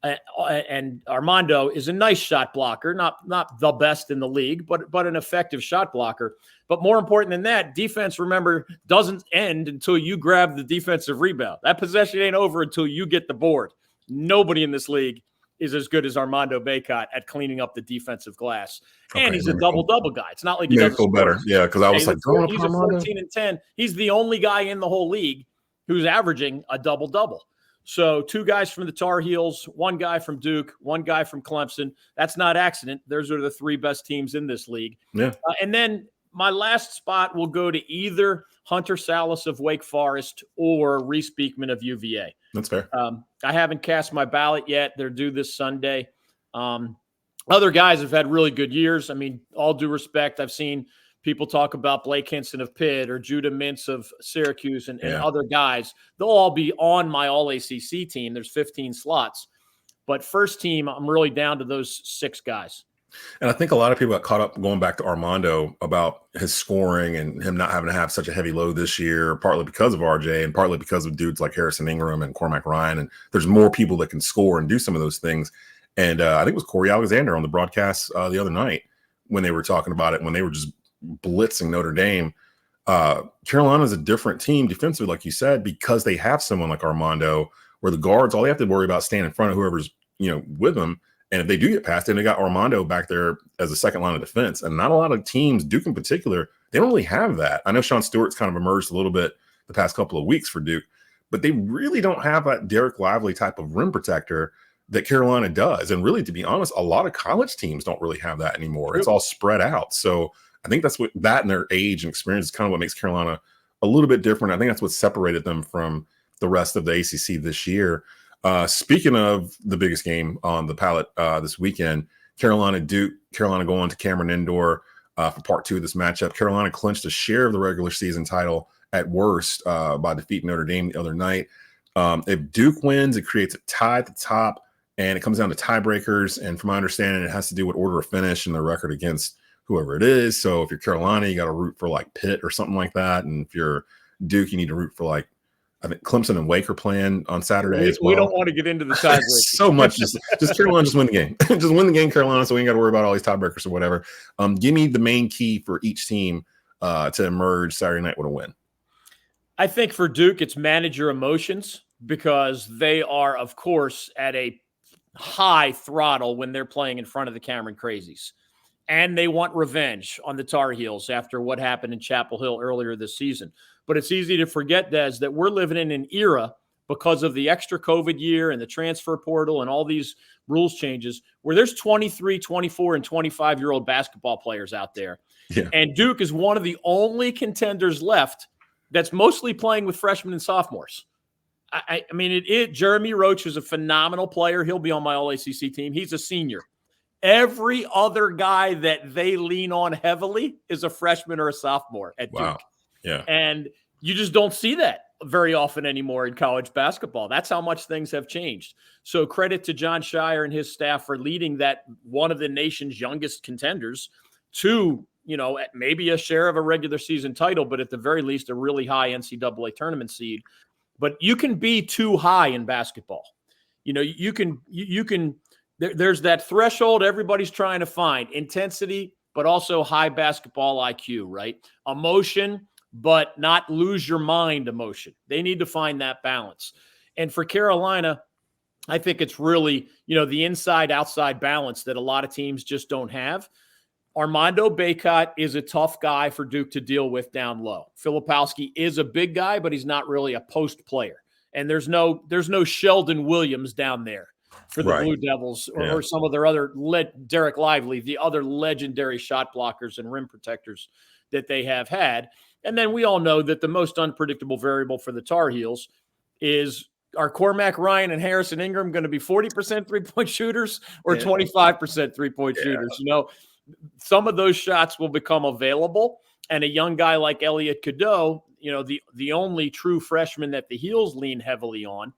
And Armando is a nice shot blocker, not the best in the league, but an effective shot blocker. But more important than that, defense, remember, doesn't end until you grab the defensive rebound. That possession ain't over until you get the board. Nobody in this league is as good as Armando Bacot at cleaning up the defensive glass. And he's a double-double guy. It's not like he doesn't feel better. Yeah, because I was like, he's a 14 and 10. He's the only guy in the whole league who's averaging a double-double. So 2 guys from the Tar Heels, 1 guy from Duke, 1 guy from Clemson. That's not accident. Those are the 3 best teams in this league. Yeah. And then my last spot will go to either Hunter Salas of Wake Forest or Reese Beekman of UVA. That's fair. I haven't cast my ballot yet. They're due this Sunday. Other guys have had really good years. I mean, all due respect, I've seen people talk about Blake Hinson of Pitt or Judah Mintz of Syracuse and other guys. They'll all be on my all-ACC team. There's 15 slots. But first team, I'm really down to those 6 guys. And I think a lot of people got caught up going back to Armando about his scoring and him not having to have such a heavy load this year, partly because of RJ and partly because of dudes like Harrison Ingram and Cormac Ryan. And there's more people that can score and do some of those things. And I think it was Corey Alexander on the broadcast the other night when they were talking about it, when they were just blitzing Notre Dame. Carolina's a different team defensively, like you said, because they have someone like Armando, where the guards, all they have to worry about is staying in front of whoever's with them. And if they do get past him, they got Armando back there as a second line of defense. And not a lot of teams, Duke in particular, they don't really have that. I know Sean Stewart's kind of emerged a little bit the past couple of weeks for Duke, but they really don't have that Derek Lively type of rim protector that Carolina does. And really, to be honest, a lot of college teams don't really have that anymore. It's all spread out. So I think that's what that and their age and experience is kind of what makes Carolina a little bit different. I think that's what separated them from the rest of the ACC this year. Speaking of the biggest game on the palette this weekend, Carolina-Duke, Carolina going to Cameron Indoor for part 2 of this matchup. Carolina clinched a share of the regular season title at worst by defeating Notre Dame the other night. If Duke wins, it creates a tie at the top, and it comes down to tiebreakers. And from my understanding, it has to do with order of finish and the record against whoever it is. So if you're Carolina, you got to root for like Pitt or something like that. And if you're Duke, you need to root for like, I think Clemson and Wake are playing on Saturday as well. We don't want to get into the tiebreakers. So much. Just Carolina, just win the game. Just win the game, Carolina, so we ain't got to worry about all these tiebreakers or whatever. Give me the main key for each team to emerge Saturday night with a win. I think for Duke, it's manage your emotions, because they are, of course, at a high throttle when they're playing in front of the Cameron Crazies. And they want revenge on the Tar Heels after what happened in Chapel Hill earlier this season. But it's easy to forget, Des, that we're living in an era because of the extra COVID year and the transfer portal and all these rules changes, where there's 23, 24, and 25-year-old basketball players out there. Yeah. And Duke is one of the only contenders left that's mostly playing with freshmen and sophomores. I mean, Jeremy Roach is a phenomenal player. He'll be on my All-ACC team. He's a senior. Every other guy that they lean on heavily is a freshman or a sophomore at Duke. Wow. Yeah. And you just don't see that very often anymore in college basketball. That's how much things have changed. So credit to John Shire and his staff for leading that one of the nation's youngest contenders to, maybe a share of a regular season title, but at the very least, a really high NCAA tournament seed. But you can be too high in basketball. There's that threshold everybody's trying to find: intensity, but also high basketball IQ, right? Emotion, but not lose your mind emotion. They need to find that balance. And for Carolina, I think it's really, the inside-outside balance that a lot of teams just don't have. Armando Bacot is a tough guy for Duke to deal with down low. Filipowski is a big guy, but he's not really a post player. And there's no Sheldon Williams down there for the Blue Devils or some of their other Derek Lively, the other legendary shot blockers and rim protectors that they have had. And then we all know that the most unpredictable variable for the Tar Heels is, are Cormac Ryan and Harrison Ingram going to be 40% three-point shooters or 25% three-point shooters? Some of those shots will become available. And a young guy like Elliot Cadeau, the only true freshman that the Heels lean heavily on,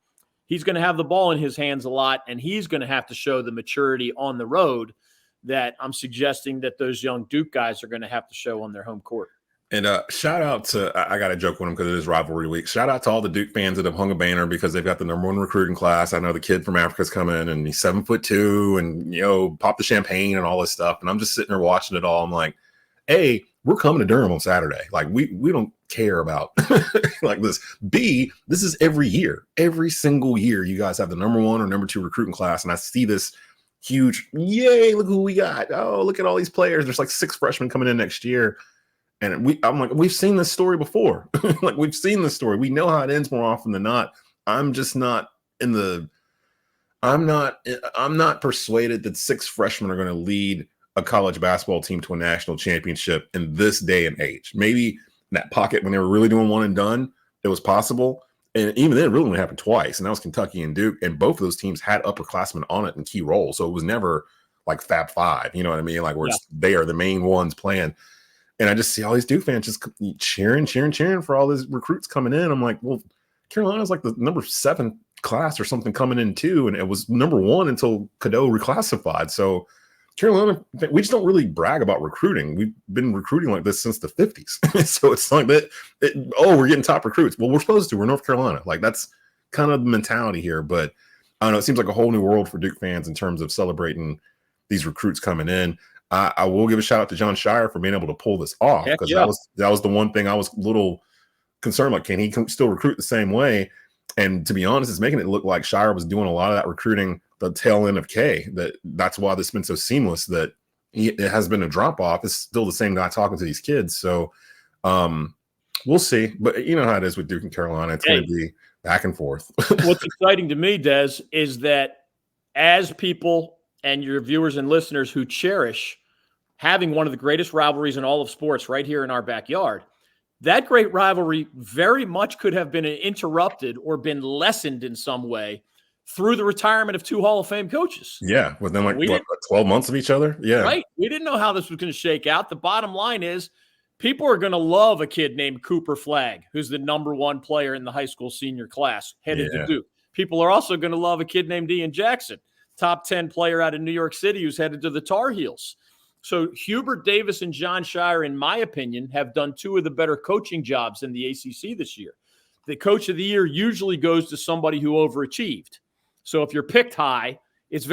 he's going to have the ball in his hands a lot, and he's going to have to show the maturity on the road that I'm suggesting that those young Duke guys are going to have to show on their home court. And shout out to, I got to joke with him because it is rivalry week. Shout out to all the Duke fans that have hung a banner because they've got the #1 recruiting class. I know the kid from Africa's coming and he's 7'2" and, pop the champagne and all this stuff. And I'm just sitting there watching it all. I'm like, A, we're coming to Durham on Saturday. Like we don't care about like this. B, this is every year. Every single year you guys have the #1 or #2 recruiting class. And I see this huge, yay, look who we got. Oh, look at all these players. There's like 6 freshmen coming in next year. And I'm like, we've seen this story before. Like we've seen this story. We know how it ends more often than not. I'm not persuaded that 6 freshmen are going to lead a college basketball team to a national championship in this day and age. Maybe in that pocket when they were really doing one and done, it was possible. And even then, it really only happened twice. And that was Kentucky and Duke. And both of those teams had upperclassmen on it in key roles. So it was never like Fab Five. You know what I mean? Like where they are the main ones playing. And I just see all these Duke fans just cheering for all these recruits coming in. I'm like, well, Carolina's like the #7 class or something coming in too. And it was #1 until Cadeau reclassified. So Carolina, we just don't really brag about recruiting. We've been recruiting like this since the 50s. So it's like that. We're getting top recruits. Well, we're supposed to. We're North Carolina. Like that's kind of the mentality here. But I don't know. It seems like a whole new world for Duke fans in terms of celebrating these recruits coming in. I will give a shout out to John Shire for being able to pull this off because that was the one thing I was a little concerned. Like, can he still recruit the same way? And to be honest, it's making it look like Shire was doing a lot of that recruiting the tail end of K. That's why this has been so seamless. That it has been a drop off. It's still the same guy talking to these kids. So we'll see. But you know how it is with Duke and Carolina. It's going to be back and forth. What's exciting to me, Des, is that as people and your viewers and listeners who cherish having one of the greatest rivalries in all of sports right here in our backyard, that great rivalry very much could have been interrupted or been lessened in some way through the retirement of 2 Hall of Fame coaches. Yeah, within 12 months of each other. Yeah. Right. We didn't know how this was going to shake out. The bottom line is people are going to love a kid named Cooper Flagg, who's the #1 player in the high school senior class headed to Duke. People are also going to love a kid named Ian Jackson, top 10 player out of New York City who's headed to the Tar Heels. So Hubert Davis and John Shire, in my opinion, have done 2 of the better coaching jobs in the ACC this year. The coach of the year usually goes to somebody who overachieved. So if you're picked high, it's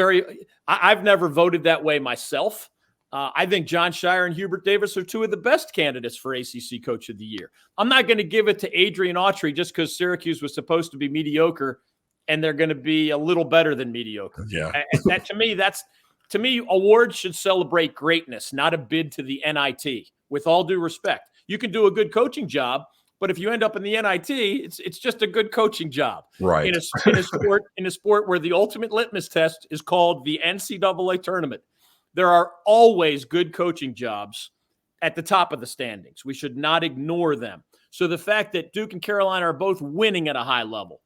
I've never voted that way myself. I think John Shire and Hubert Davis are 2 of the best candidates for ACC coach of the year. I'm not going to give it to Adrian Autry just because Syracuse was supposed to be mediocre and they're going to be a little better than mediocre. Yeah. And that, to me, awards should celebrate greatness, not a bid to the NIT, with all due respect. You can do a good coaching job, But if you end up in the NIT, it's just a good coaching job. Right. In a sport where the ultimate litmus test is called the NCAA tournament, there are always good coaching jobs at the top of the standings. We should not ignore them. So the fact that Duke and Carolina are both winning at a high level,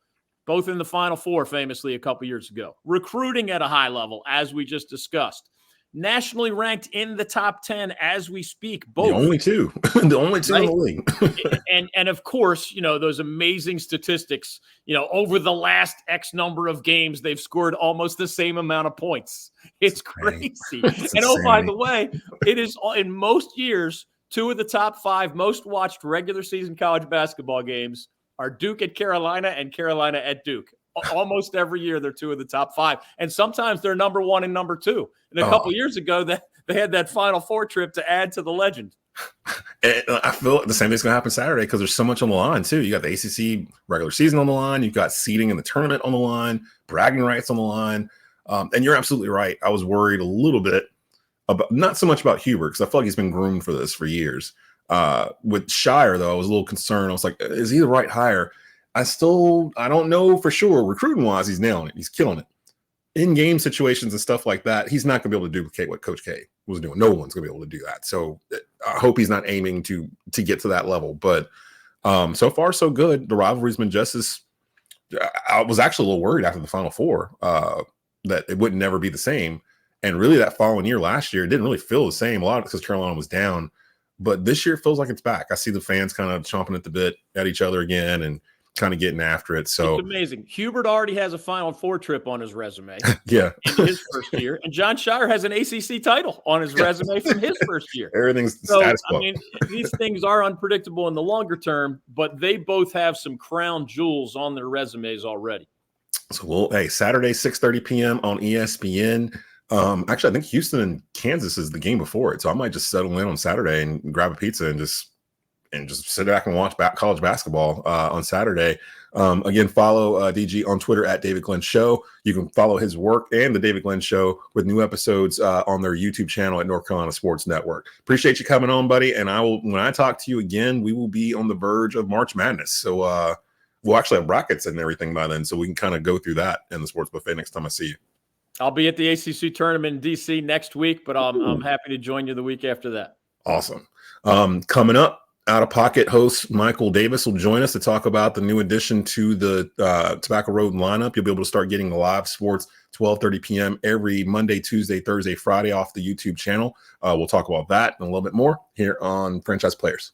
both in the Final Four famously a couple years ago, recruiting at a high level, as we just discussed, nationally ranked in the top 10 as we speak, both. The only two. The only two in the league. and of course, those amazing statistics, over the last X number of games, they've scored almost the same amount of points. It's crazy. And oh, by the way, it is in most years, 2 of the top 5 most watched regular season college basketball games are Duke at Carolina and Carolina at Duke. Almost every year, they're 2 of the top 5. And sometimes they're number 1 and number 2. And a couple years ago, they had that Final Four trip to add to the legend. And I feel the same thing's going to happen Saturday because there's so much on the line, too. You got the ACC regular season on the line. You've got seeding in the tournament on the line, bragging rights on the line. And you're absolutely right. I was worried a little bit about, not so much about Hubert, because I feel like he's been groomed for this for years. With Shire, though, I was a little concerned. I was like, is he the right hire? I don't know for sure. Recruiting wise, he's nailing it. He's killing it. In game situations and stuff like that, he's not going to be able to duplicate what Coach K was doing. No one's going to be able to do that. So I hope he's not aiming to get to that level. But so far, so good. The rivalry's been just as. I was actually a little worried after the Final Four that it would never be the same. And really, that following year, last year, it didn't really feel the same. A lot of it because Carolina was down. But this year, it feels like it's back. I see the fans kind of chomping at the bit at each other again and kind of getting after it. So it's amazing. Hubert already has a Final Four trip on his resume. Yeah. In his first year. And John Shire has an ACC title on his resume from his first year. Everything's status quo. I mean, these things are unpredictable in the longer term, but they both have some crown jewels on their resumes already. So Saturday, 6:30 p.m. on ESPN. Actually, I think Houston and Kansas is the game before it. So I might just settle in on Saturday and grab a pizza and just sit back and watch college basketball on Saturday. Again, follow DG on Twitter at David Glenn Show. You can follow his work and the David Glenn Show with new episodes on their YouTube channel at North Carolina Sports Network. Appreciate you coming on, buddy. And when I talk to you again, we will be on the verge of March Madness. So we'll actually have brackets and everything by then, so we can kind of go through that in the sports buffet next time I see you. I'll be at the ACC tournament in DC next week, but I'm happy to join you the week after that. Awesome. Coming up, Outta Pocket host Michael Davis will join us to talk about the new addition to the Tobacco Road lineup. You'll be able to start getting live sports 12:30 p.m. every Monday, Tuesday, Thursday, Friday off the YouTube channel. We'll talk about that and a little bit more here on Franchise Players.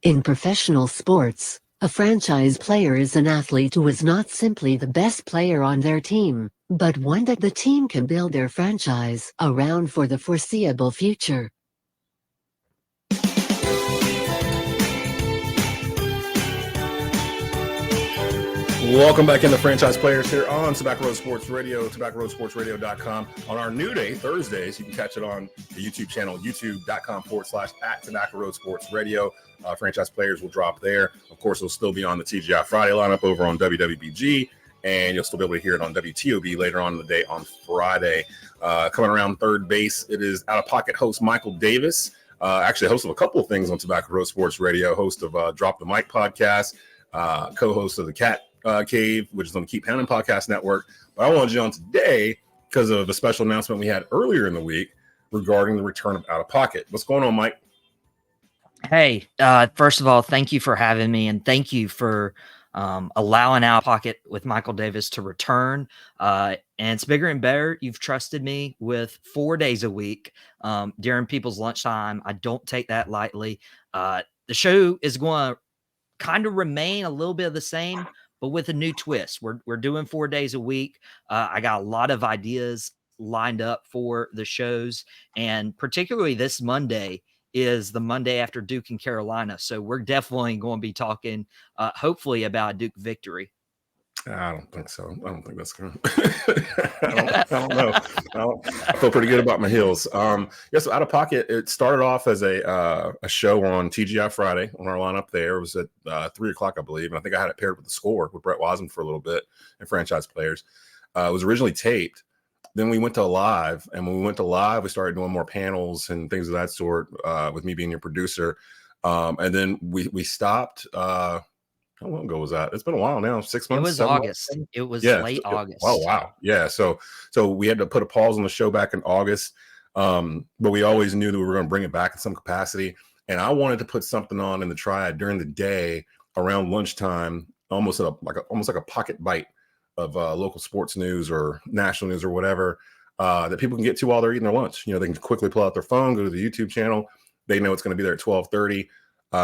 In professional sports, a franchise player is an athlete who is not simply the best player on their team, but one that the team can build their franchise around for the foreseeable future. Welcome back into Franchise Players here on Tobacco Road Sports Radio, TobaccoRoadSportsRadio.com. On our new day, Thursdays, you can catch it on the YouTube channel, youtube.com/@Tobacco Road Sports Radio. Franchise Players will drop there. Of course, it'll still be on the TGI Friday lineup over on WWBG, and you'll still be able to hear it on WTOB later on in the day on Friday. Coming around third base, it is Outta Pocket host Michael Davis, actually host of a couple of things on Tobacco Road Sports Radio, host of Drop the Mic podcast, co-host of the Cat Cave, which is on the Keep Pounding Podcast Network. But I wanted you on today because of a special announcement we had earlier in the week regarding the return of Outta Pocket. What's going on, Mike? Hey, first of all, thank you for having me, and thank you for allowing Outta Pocket with Michael Davis to return. And it's bigger and better. You've trusted me with 4 days a week during people's lunchtime. I don't take that lightly. The show is going to kind of remain a little bit of the same, but with a new twist. We're doing 4 days a week. I got a lot of ideas lined up for the shows, and particularly this Monday is the Monday after Duke and Carolina. So we're definitely going to be talking, hopefully, about a Duke victory. I don't think so. I don't think that's going to. I don't know. I feel pretty good about my heels. So Outta Pocket, it started off as a show on TGI Friday on our lineup there. It was at 3 o'clock, I believe. And I think I had it paired with The Score with Brett Wasem for a little bit and Franchise Players. It was originally taped then we went to live, and when we went to live, we started doing more panels and things of that sort, with me being your producer. And then we stopped. How long ago was that? It's been a while now. 6 months. It was 7 August. months? It was Yeah. late August. Oh wow. Yeah. So we had to put a pause on the show back in August. But we always knew that we were going to bring it back in some capacity. And I wanted to put something on in the Triad during the day around lunchtime, almost like a pocket bite of local sports news or national news or whatever, that people can get to while they're eating their lunch. You know, they can quickly pull out their phone, go to the YouTube channel. They know it's going to be there at 12:30.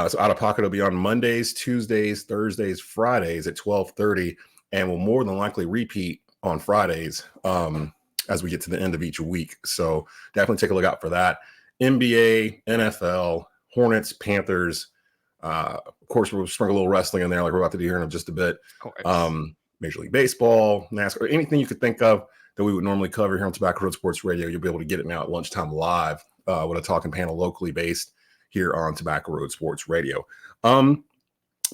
So Outta Pocket will be on Mondays, Tuesdays, Thursdays, Fridays at 12:30, and will more than likely repeat on Fridays as we get to the end of each week. So definitely take a look out for that. NBA, NFL, Hornets, Panthers. Of course, we'll sprinkle a little wrestling in there like we're about to do here in just a bit. Of course. Major League Baseball, NASCAR, anything you could think of that we would normally cover here on Tobacco Road Sports Radio, you'll be able to get it now at lunchtime live with a talking panel locally based here on Tobacco Road Sports Radio.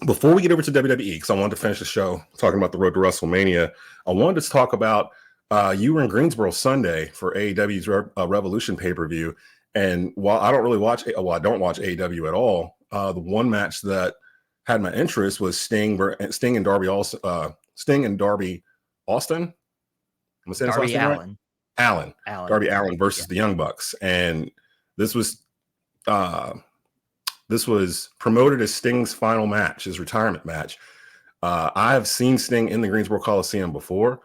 Before we get over to WWE, because I wanted to finish the show talking about the road to WrestleMania, I wanted to talk about you were in Greensboro Sunday for AEW's Revolution pay-per-view. And while I don't watch AEW at all, the one match that had my interest was Sting and Darby Austin. I'm saying Darby Allin. Allin. Darby Allin versus the Young Bucks. And this was promoted as Sting's final match, his retirement match. I have seen Sting in the Greensboro Coliseum before.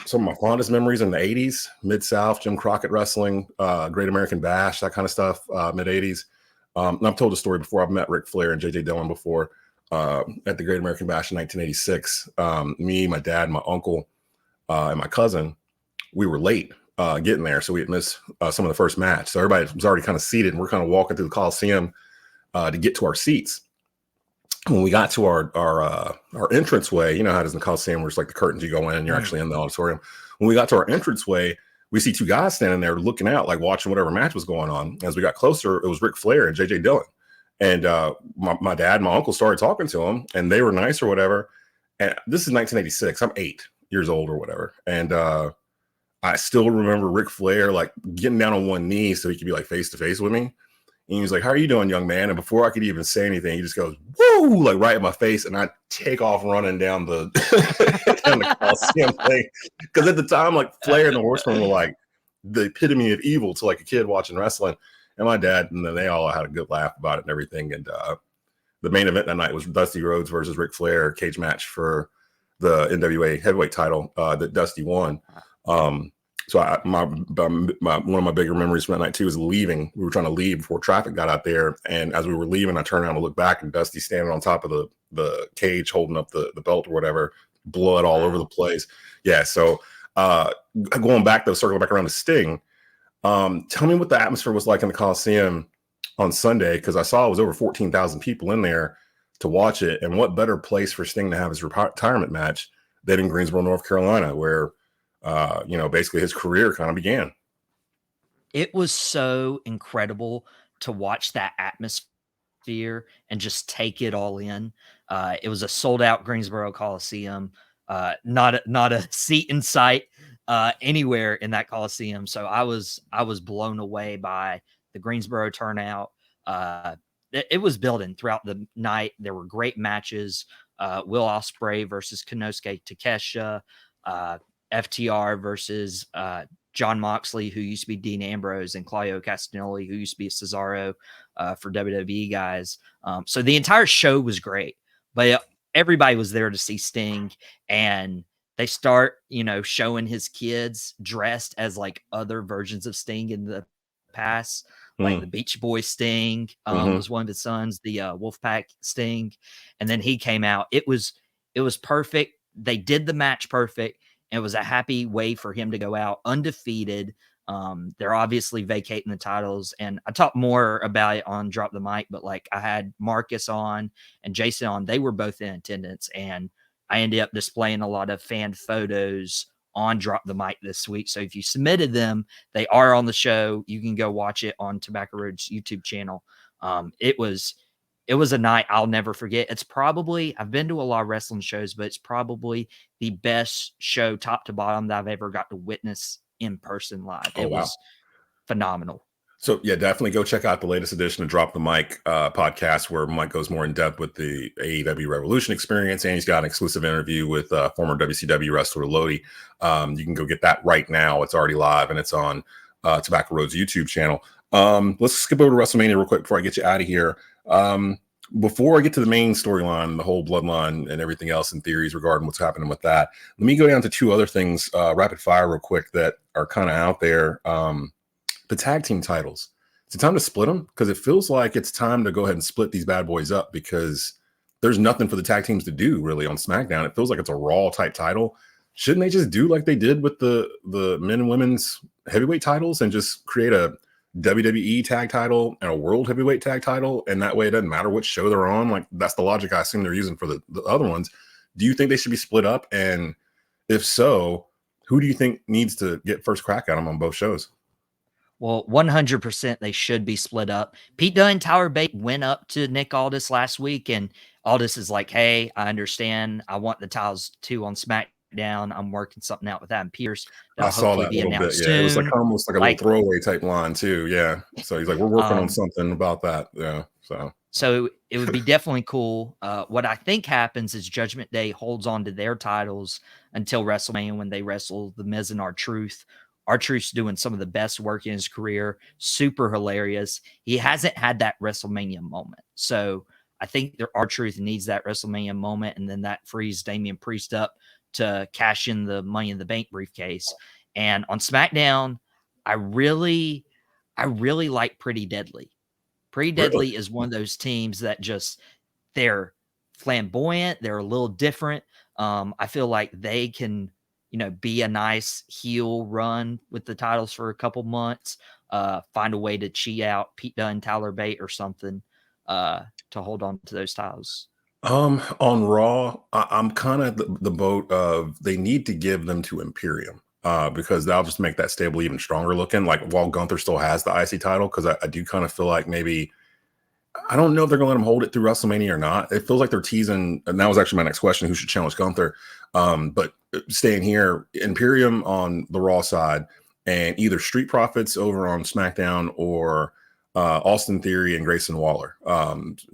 Some of my fondest memories in the 80s, Mid-South, Jim Crockett wrestling, Great American Bash, that kind of stuff, mid-80s. And I've told the story before. I've met Ric Flair and J.J. Dillon before at the Great American Bash in 1986. Me, my dad, my uncle, and my cousin, we were late getting there, so we had missed some of the first match. So everybody was already kind of seated, and we're kind of walking through the Coliseum to get to our seats. When we got to our entranceway, you know how it is in the Coliseum, where it's like the curtains, you go in and you're actually in the auditorium. When we got to our entranceway, we see two guys standing there looking out, like watching whatever match was going on. As we got closer, it was Ric Flair and J.J. Dillon. And my dad and my uncle started talking to them, and they were nice or whatever. And this is 1986. I'm 8 years old or whatever. And I still remember Ric Flair like getting down on one knee so he could be like face to face with me. And he was like, "How are you doing, young man?" And before I could even say anything, he just goes, "Woo!" like right in my face. And I take off running down the Coliseum thing. Because at the time, like Flair and the Horsemen were like the epitome of evil to like a kid watching wrestling. And my dad, and then they all had a good laugh about it and everything. And the main event that night was Dusty Rhodes versus Ric Flair cage match for the NWA heavyweight title that Dusty won. So one of my bigger memories from that night too is leaving. We were trying to leave before traffic got out there, and as we were leaving, I turned around to look back, and Dusty's standing on top of the cage, holding up the belt or whatever, blood all over the place. Yeah. So going back though, circling back around to Sting, tell me what the atmosphere was like in the Coliseum on Sunday, because I saw it was over 14,000 people in there to watch it, and what better place for Sting to have his retirement match than in Greensboro, North Carolina, where basically his career kind of began. It was so incredible to watch that atmosphere and just take it all in. It was a sold out Greensboro Coliseum, not a seat in sight anywhere in that Coliseum. So I was blown away by the Greensboro turnout. It was building throughout the night. There were great matches. Will Ospreay versus Konosuke Takeshita, FTR versus John Moxley, who used to be Dean Ambrose, and Claudio Castagnoli, who used to be Cesaro for WWE guys. So the entire show was great, but everybody was there to see Sting, and they start, showing his kids dressed as like other versions of Sting in the past. Like the Beach Boy Sting was one of his sons, the Wolfpack Sting. And then he came out. It was perfect. They did the match perfect. It was a happy way for him to go out undefeated. They're obviously vacating the titles, and I talked more about it on Drop the Mic, but like I had Marcus on and Jason on. They were both in attendance, and I ended up displaying a lot of fan photos on Drop the Mic this week. So if you submitted them, they are on the show. You can go watch it on Tobacco Road's YouTube channel. It was a night I'll never forget. It's probably, I've been to a lot of wrestling shows, but it's probably the best show top to bottom that I've ever got to witness in person live. Oh, It wow. was phenomenal. So yeah, definitely go check out the latest edition of Drop the Mic podcast, where Mike goes more in depth with the AEW Revolution experience, and he's got an exclusive interview with former WCW wrestler Lodi. You can go get that right now. It's already live, and it's on Tobacco Road's YouTube channel. Let's skip over to WrestleMania real quick before I get you out of here. Before I get to the main storyline, the whole bloodline and everything else and theories regarding what's happening with that, let me go down to two other things rapid fire real quick that are kind of out there. The tag team titles. Is it time to split them? Because it feels like it's time to go ahead and split these bad boys up, because there's nothing for the tag teams to do really on SmackDown. It feels like it's a Raw type title. Shouldn't they just do like they did with the men and women's heavyweight titles and just create a WWE tag title and a world heavyweight tag title? And that way it doesn't matter what show they're on. Like, that's the logic I assume they're using for the other ones. Do you think they should be split up? And if so, who do you think needs to get first crack at them on both shows? Well, 100% they should be split up. Pete Dunne and Tyler Bate went up to Nick Aldis last week, and Aldis is like, hey, I understand. I want the titles too on SmackDown. I'm working something out with Adam Pearce. I saw that a little bit. Yeah, it was like almost like a little throwaway type line too. Yeah. So he's like, we're working on something about that. Yeah. So it would be definitely cool. What I think happens is Judgment Day holds on to their titles until WrestleMania, when they wrestle The Miz and R-Truth. R-Truth's doing some of the best work in his career. Super hilarious. He hasn't had that WrestleMania moment. So I think R-Truth needs that WrestleMania moment, and then that frees Damian Priest up to cash in the Money in the Bank briefcase. And on SmackDown, I really like Pretty Deadly. Pretty Deadly is one of those teams that just, they're flamboyant. They're a little different. I feel like they can, be a nice heel run with the titles for a couple months, find a way to cheat out Pete Dunne, Tyler Bate or something to hold on to those titles. On Raw, I'm kind of the boat of they need to give them to Imperium because that'll just make that stable even stronger looking, like while Gunther still has the IC title, because I do kind of feel like maybe, I don't know if they're going to let him hold it through WrestleMania or not. It feels like they're teasing, and that was actually my next question, who should challenge Gunther. But staying here, Imperium on the Raw side, and either Street Profits over on SmackDown, or Austin Theory and Grayson Waller.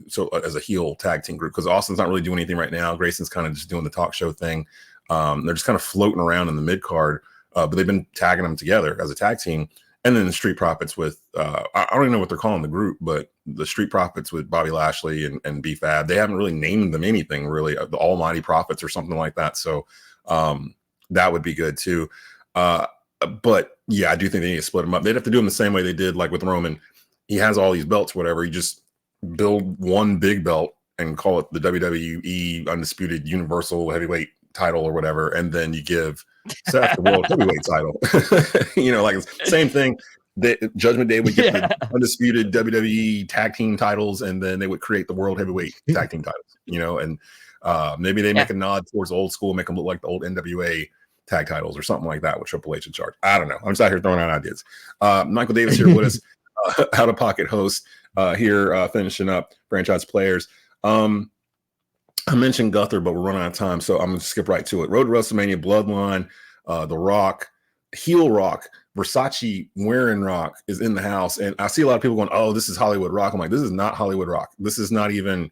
So as a heel tag team group, because Austin's not really doing anything right now. Grayson's kind of just doing the talk show thing. They're just kind of floating around in the mid card, but they've been tagging them together as a tag team. And then the Street Profits with, I don't even know what they're calling the group, but the Street Profits with Bobby Lashley and B-Fab, they haven't really named them anything really, the Almighty Prophets or something like that. So that would be good too. But yeah, I do think they need to split them up. They'd have to do them the same way they did like with Roman. He has all these belts, whatever. You just build one big belt and call it the WWE Undisputed Universal Heavyweight title or whatever. And then you give Seth the World Heavyweight title. Like same thing. Judgment Day would get the undisputed WWE tag team titles, and then they would create the World Heavyweight tag team titles, and maybe they make a nod towards old school, make them look like the old NWA tag titles or something like that with Triple H in charge. I don't know. I'm just out here throwing out ideas. Michael Davis here with us, Outta Pocket host here, finishing up franchise players. I mentioned Gunther, but we're running out of time, so I'm going to skip right to it. Road to WrestleMania, Bloodline, The Rock, heel Rock, Versace wearing Rock is in the house, and I see a lot of people going, "Oh, this is Hollywood Rock." I'm like, this is not Hollywood Rock. This is not even.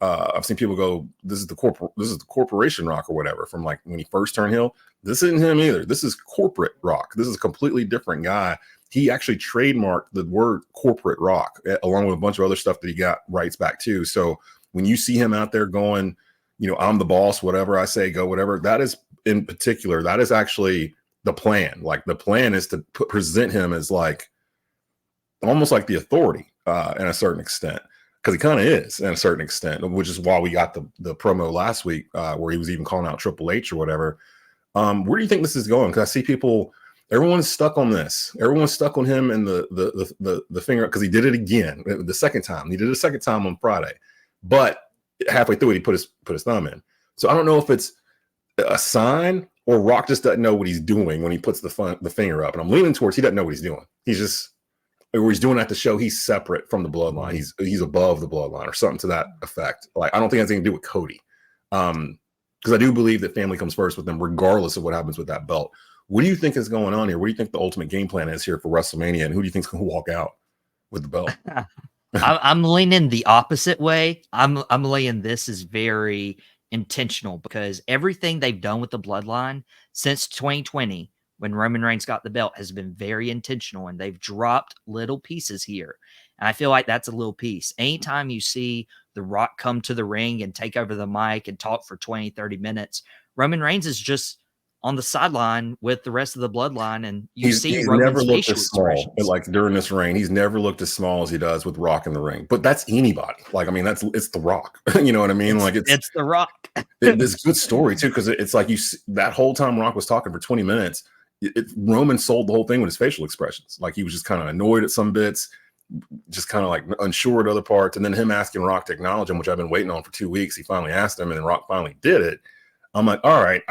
I've seen people go, "This is the corporation Rock or whatever." From like when he first turned heel, this isn't him either. This is corporate Rock. This is a completely different guy. He actually trademarked the word corporate Rock along with a bunch of other stuff that he got rights back to. So when you see him out there going, I'm the boss, whatever I say, go, whatever, that is in particular, that is actually the plan. Like the plan is to present him as like almost like the authority in a certain extent, because he kind of is in a certain extent, which is why we got the promo last week where he was even calling out Triple H or whatever. Where do you think this is going? Because I see people, everyone's stuck on this. Everyone's stuck on him and the finger, because he did it again the second time. He did it a second time on Friday. But halfway through it, he put his thumb in. So I don't know if it's a sign or Rock just doesn't know what he's doing when he puts the finger up. And I'm leaning towards he doesn't know what he's doing. He's just, or he's doing that to show he's separate from the bloodline. He's above the bloodline or something to that effect. Like, I don't think it has anything to do with Cody. Because I do believe that family comes first with them, regardless of what happens with that belt. What do you think is going on here? What do you think the ultimate game plan is here for WrestleMania, and who do you think is going to walk out with the belt? I'm leaning the opposite way. I'm laying this is very intentional because everything they've done with the Bloodline since 2020, when Roman Reigns got the belt, has been very intentional, and they've dropped little pieces here. And I feel like that's a little piece. Anytime you see The Rock come to the ring and take over the mic and talk for 20, 30 minutes, Roman Reigns is just on the sideline with the rest of the Bloodline, and he's Roman's never looked facial as small. Like during this reign, he's never looked as small as he does with Rock in the ring. But that's anybody. Like, I mean, it's The Rock. You know what I mean? It's The Rock. It's a good story too, because it's like that whole time Rock was talking for 20 minutes. Roman sold the whole thing with his facial expressions. Like he was just kind of annoyed at some bits, just kind of like unsure at other parts, and then him asking Rock to acknowledge him, which I've been waiting on for 2 weeks. He finally asked him, and then Rock finally did it. I'm like, all right.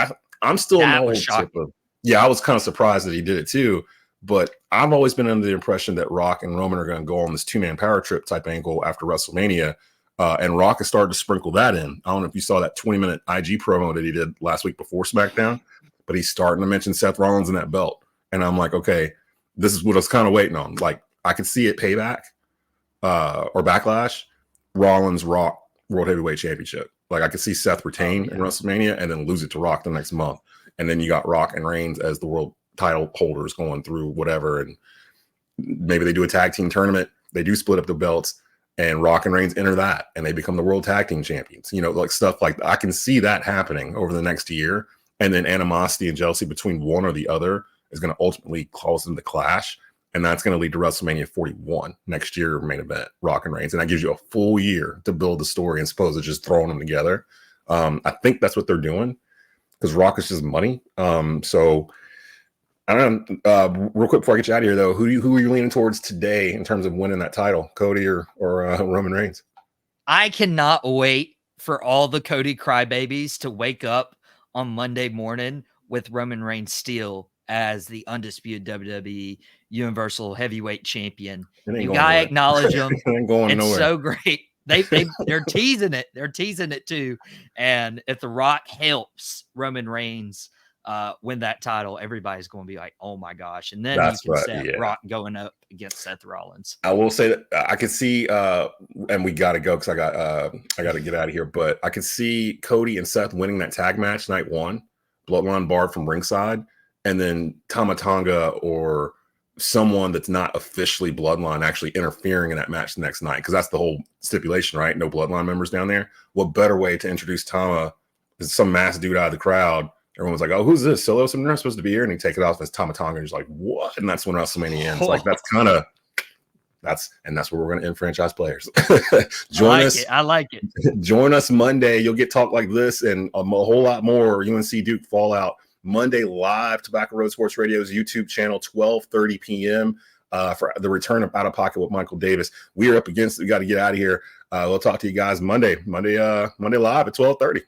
I'm still I was kind of surprised that he did it too. But I've always been under the impression that Rock and Roman are going to go on this 2-man power trip type angle after WrestleMania. And Rock has started to sprinkle that in. I don't know if you saw that 20-minute IG promo that he did last week before SmackDown, but he's starting to mention Seth Rollins and that belt. And I'm like, okay, this is what I was kind of waiting on. Like, I could see it payback or backlash, Rollins Rock World Heavyweight Championship. Like I could see Seth retain in WrestleMania and then lose it to Rock the next month. And then you got Rock and Reigns as the world title holders going through whatever. And maybe they do a tag team tournament. They do split up the belts, and Rock and Reigns enter that, and they become the world tag team champions. You know, like stuff like that. I can see that happening over the next year. And then animosity and jealousy between one or the other is going to ultimately cause them to clash. And that's going to lead to WrestleMania 41 next year, main event, Rock and Reigns. And that gives you a full year to build the story as opposed to just throwing them together. I think that's what they're doing because Rock is just money. So I don't know. Real quick before I get you out of here, though, who are you leaning towards today in terms of winning that title, Cody or Roman Reigns? I cannot wait for all the Cody crybabies to wake up on Monday morning with Roman Reigns still as the undisputed WWE Universal Heavyweight Champion. You gotta acknowledge them. It's so great. They're teasing it. They're teasing it too. And if The Rock helps Roman Reigns win that title, everybody's going to be like, "Oh my gosh!" And then Rock going up against Seth Rollins. I will say that I could see, and we got to go because I got to get out of here. But I could see Cody and Seth winning that tag match night one, Bloodline barred from ringside, and then Tama Tonga or someone that's not officially Bloodline actually interfering in that match the next night, because that's the whole stipulation, right? No Bloodline members down there. What better way to introduce Tama is some mass dude out of the crowd. Everyone's like, "Oh, who's this? Solo? Something not supposed to be here." And he take it off as Tama Tonga, and he's like, "What?" And that's when WrestleMania ends. Like that's where we're going to end franchise players. Join us. I like it. Join us Monday. You'll get talk like this and a whole lot more. UNC Duke Fallout Monday live. Tobacco Road Sports Radio's YouTube channel, 12:30 p.m. For the return of Outta Pocket with Michael Davis. We are up against it. We got to get out of here. We'll talk to you guys Monday live at 12:30.